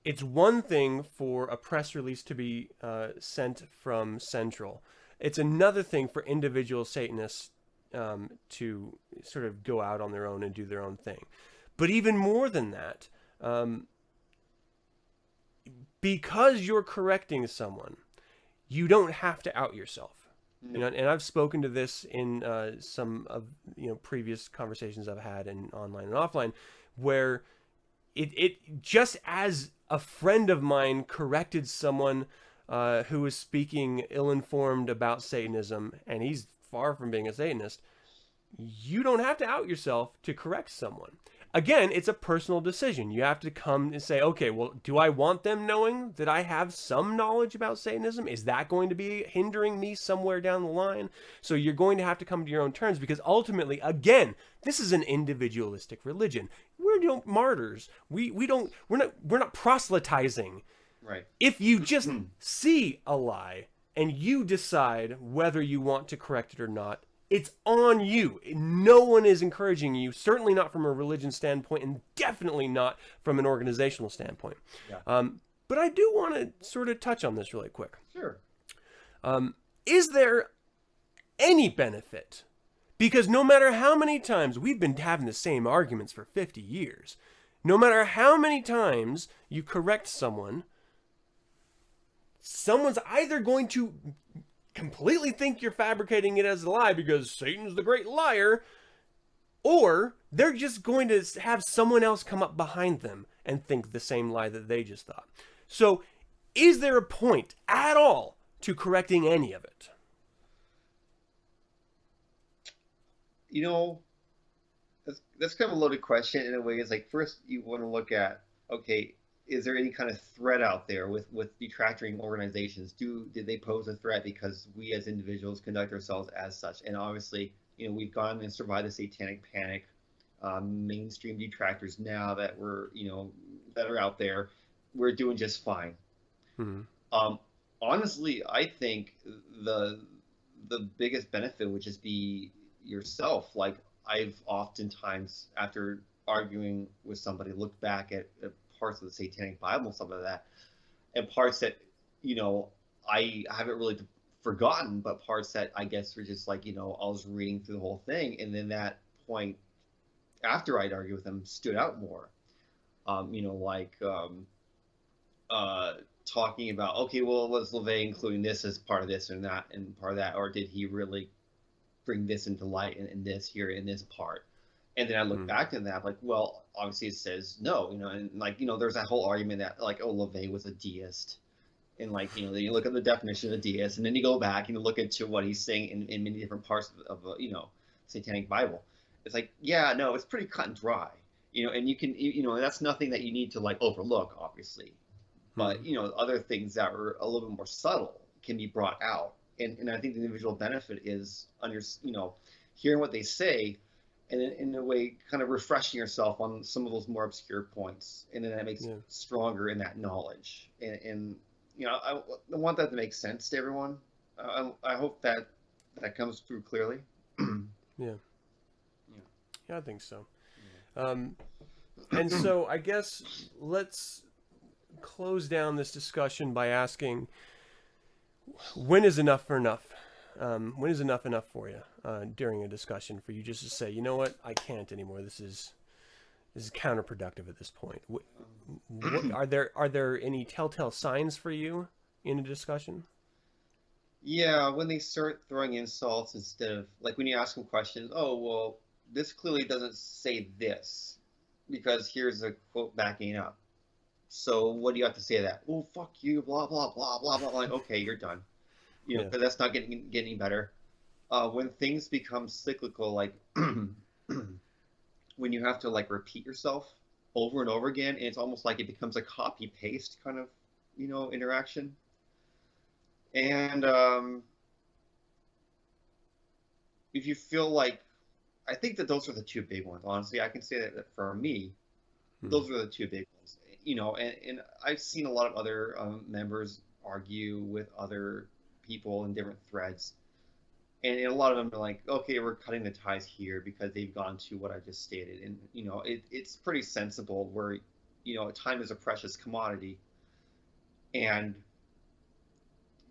it's one thing for a press release to be sent from Central. It's another thing for individual Satanists to sort of go out on their own and do their own thing. But even more than that, because you're correcting someone, you don't have to out yourself. No. And I've spoken to this in some of previous conversations I've had in online and offline, where it just as a friend of mine corrected someone who was speaking ill-informed about Satanism, and he's far from being a Satanist, you don't have to out yourself to correct someone. Again, it's a personal decision. You have to come and say, okay, well, do I want them knowing that I have some knowledge about Satanism? Is that going to be hindering me somewhere down the line? So you're going to have to come to your own terms, because ultimately, again, this is an individualistic religion. We're no martyrs. We're not proselytizing. Right. If you just see a lie and you decide whether you want to correct it or not, it's on you. No one is encouraging you, certainly not from a religion standpoint, and definitely not from an organizational standpoint. Yeah. But I do want to sort of touch on this really quick. Sure. Is there any benefit? Because no matter how many times we've been having the same arguments for 50 years, no matter how many times you correct someone, someone's either going to completely think you're fabricating it as a lie because Satan's the great liar, or they're just going to have someone else come up behind them and think the same lie that they just thought. So is there a point at all to correcting any of it? That's kind of a loaded question in a way. It's like, first you want to look at, okay, is there any kind of threat out there with detracting organizations? Did they pose a threat because we as individuals conduct ourselves as such? And obviously, we've gone and survived the satanic panic. Mainstream detractors now that that are out there, we're doing just fine. Honestly, I think the biggest benefit would just be yourself. Like, I've oftentimes, after arguing with somebody, looked back at parts of the Satanic Bible and stuff like that, and parts that I haven't really forgotten, but parts that I guess were just like I was reading through the whole thing, and then that point after I'd argue with them stood out more. Talking about, okay, well, was LaVey including this as part of this and that and part of that, or did he really bring this into light in this here in this part? And then I look back at that, like, well, obviously it says no, and there's that whole argument that like, oh, LaVey was a deist, and then you look at the definition of a deist, and then you go back and you look into what he's saying in many different parts of Satanic Bible. It's like, yeah, no, it's pretty cut and dry, and you can, that's nothing that you need to like overlook, obviously, but other things that are a little bit more subtle can be brought out, and I think the individual benefit is hearing what they say, and in a way kind of refreshing yourself on some of those more obscure points, and then that makes you stronger in that knowledge, and I want that to make sense to everyone. I hope that comes through clearly. Yeah, I think so. And so I guess let's close down this discussion by asking, when is enough enough? When is enough for you during a discussion, for you just to say, you know what, I can't anymore. This is, is counterproductive at this point. What, are there any telltale signs for you in a discussion? Yeah, when they start throwing insults instead of like when you ask them questions, oh well, this clearly doesn't say this because here's a quote backing up. So what do you have to say to that? Oh fuck you, blah blah blah blah blah. Like okay, you're done. You know, Yeah. because that's not getting better. When things become cyclical, like when you have to like repeat yourself over and over again, and it's almost like it becomes a copy paste kind of interaction. And if you feel like, I think that those are the two big ones. Honestly, I can say that for me, Hmm. those are the two big ones. And I've seen a lot of other members argue with other people in different threads, and a lot of them are like, okay, we're cutting the ties here because they've gone to what I just stated, and it's pretty sensible where time is a precious commodity, and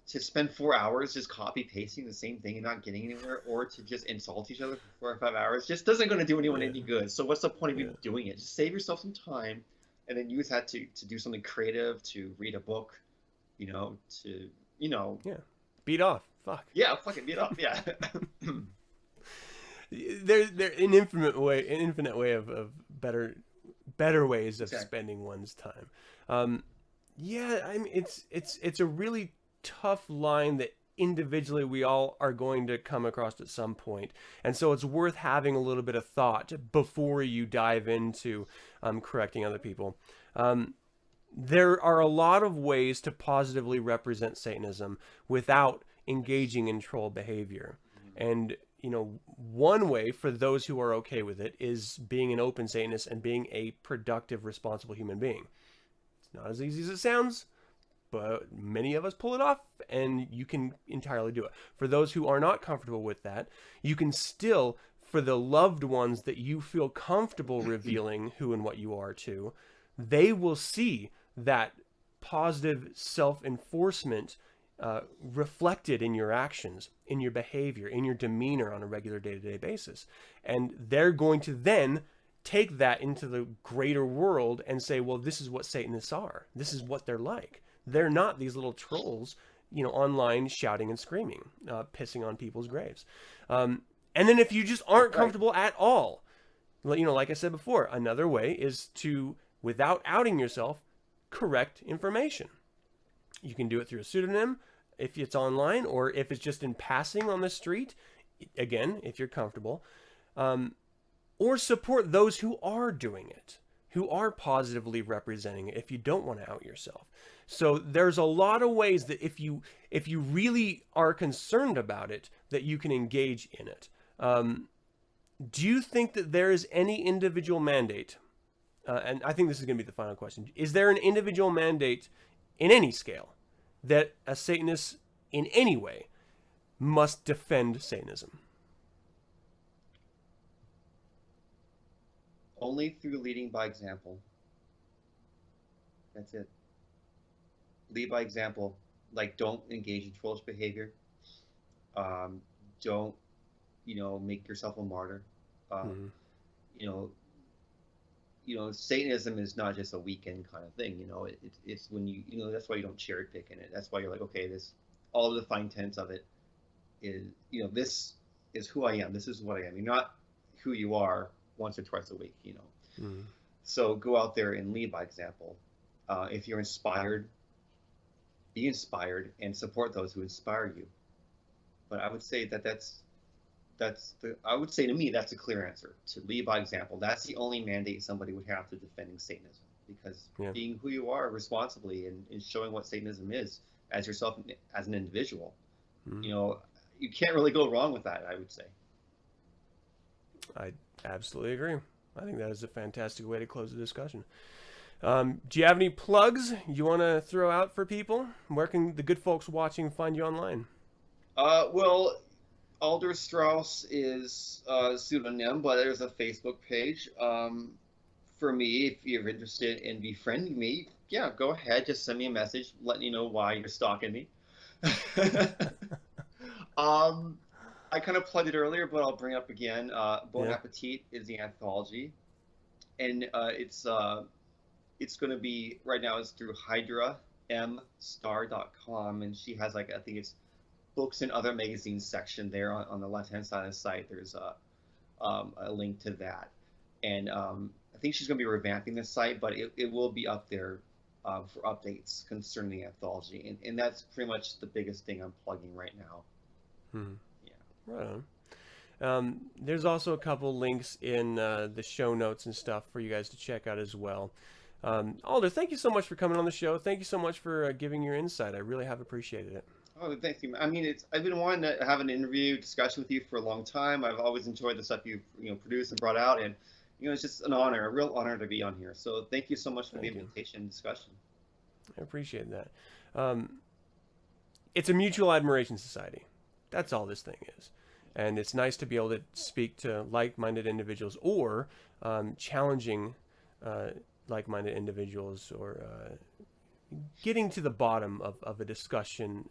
to spend 4 hours just copy pasting the same thing and not getting anywhere, or to just insult each other for 4 or 5 hours, just doesn't going to do anyone Yeah. any good. So what's the point of Yeah. even doing it? Just save yourself some time, and then use that to do something creative, to read a book, to Yeah. Beat off. Fuck. yeah, fucking get up, yeah. There's an infinite way of better ways of Exactly. spending one's time. Yeah, I mean it's a really tough line that individually we all are going to come across at some point, and so it's worth having a little bit of thought before you dive into correcting other people. There are a lot of ways to positively represent Satanism without engaging in troll behavior. And, one way for those who are okay with it is being an open Satanist and being a productive, responsible human being. It's not as easy as it sounds, but many of us pull it off, and you can entirely do it. For those who are not comfortable with that, you can still, for the loved ones that you feel comfortable revealing who and what you are to, they will see that positive self-enforcement reflected in your actions, in your behavior, in your demeanor on a regular day-to-day basis. And they're going to then take that into the greater world and say, well, this is what Satanists are. This is what they're like. They're not these little trolls, online shouting and screaming, pissing on people's graves. And then if you just aren't Right. comfortable at all, like I said before, another way is to, without outing yourself, correct information. You can do it through a pseudonym if it's online, or if it's just in passing on the street, again, if you're comfortable, or support those who are doing it, who are positively representing it if you don't want to out yourself. So there's a lot of ways that if you really are concerned about it, that you can engage in it. Do you think that there is any individual mandate? And I think this is going to be the final question. Is there an individual mandate in any scale that a Satanist in any way must defend Satanism? Only through leading by example. That's it. Lead by example. Like, don't engage in trollish behavior. Don't, make yourself a martyr. Hmm. You know, Satanism is not just a weekend kind of thing. It's when that's why you don't cherry pick in it. That's why you're like, okay, all of the fine tenets of it is, this is who I am. This is what I am. You're not who you are once or twice a week. Hmm. So go out there and lead by example. If you're inspired, be inspired and support those who inspire you. But I would say I would say to me, that's a clear answer. To lead by example. That's the only mandate somebody would have to defending Satanism. Because Yeah. being who you are responsibly and showing what Satanism is as yourself, as an individual, Hmm. you can't really go wrong with that, I would say. I absolutely agree. I think that is a fantastic way to close the discussion. Do you have any plugs you want to throw out for people? Where can the good folks watching find you online? Well, Alder Strauss is a pseudonym, but there's a Facebook page. For me, if you're interested in befriending me, yeah, go ahead. Just send me a message letting you know why you're stalking me. I kind of plugged it earlier, but I'll bring it up again. Bon Yeah. Appetit is the anthology. and it's going to be right now. It's through HydraMstar.com, and she has like I think it's books and other magazines section there on the left hand side of the site. There's a link to that, and I think she's going to be revamping the site, but it will be up there for updates concerning the anthology, and that's pretty much the biggest thing I'm plugging right now. Yeah. Right on. There's also a couple links in the show notes and stuff for you guys to check out as well. Alder, thank you so much for coming on the show. Thank you so much for giving your insight. I really have appreciated it. Oh, thank you. I mean, I've been wanting to have an interview discussion with you for a long time. I've always enjoyed the stuff you've produced and brought out, and it's just an honor, a real honor to be on here. So thank you so much for the invitation and discussion. I appreciate that. It's a mutual admiration society. That's all this thing is. And it's nice to be able to speak to like-minded individuals or challenging like-minded individuals or getting to the bottom of a discussion,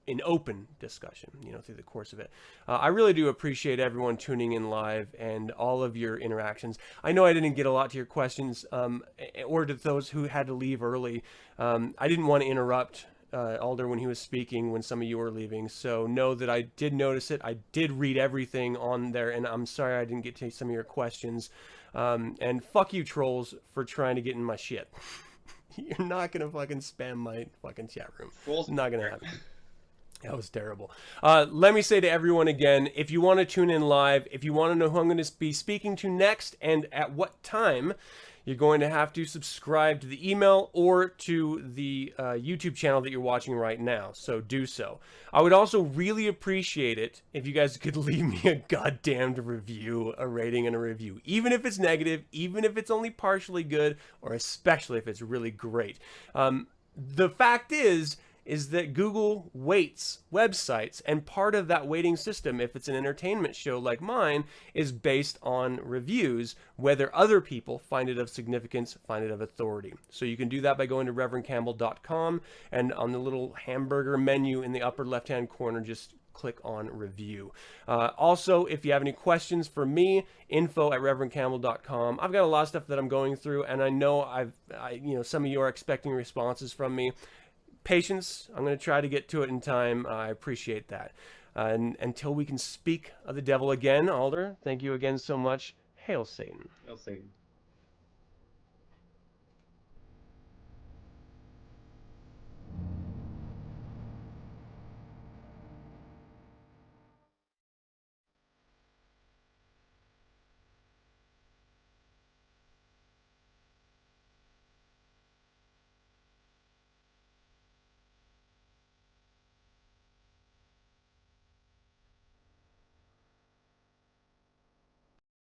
an open discussion, through the course of it. I really do appreciate everyone tuning in live and all of your interactions. I know I didn't get a lot to your questions or to those who had to leave early. I didn't want to interrupt Alder when he was speaking when some of you were leaving, so know that I did notice it. I did read everything on there, and I'm sorry I didn't get to some of your questions. And fuck you trolls for trying to get in my shit. You're not gonna fucking spam my fucking chat room. It's not gonna happen. That was terrible. Let me say to everyone again, if you want to tune in live, if you want to know who I'm going to be speaking to next and at what time, you're going to have to subscribe to the email or to the YouTube channel that you're watching right now. So do so. I would also really appreciate it if you guys could leave me a goddamned review, a rating and a review. Even if it's negative, even if it's only partially good, or especially if it's really great. The fact is that Google weights websites, and part of that weighting system, if it's an entertainment show like mine, is based on reviews, whether other people find it of significance, find it of authority. So you can do that by going to reverendcampbell.com, and on the little hamburger menu in the upper left-hand corner, just click on review. Also, if you have any questions for me, info@reverendcampbell.com. I've got a lot of stuff that I'm going through, and I know some of you are expecting responses from me. Patience. I'm going to try to get to it in time. I appreciate that. And until we can speak of the devil again, Alder, thank you again so much. Hail Satan. Hail Satan.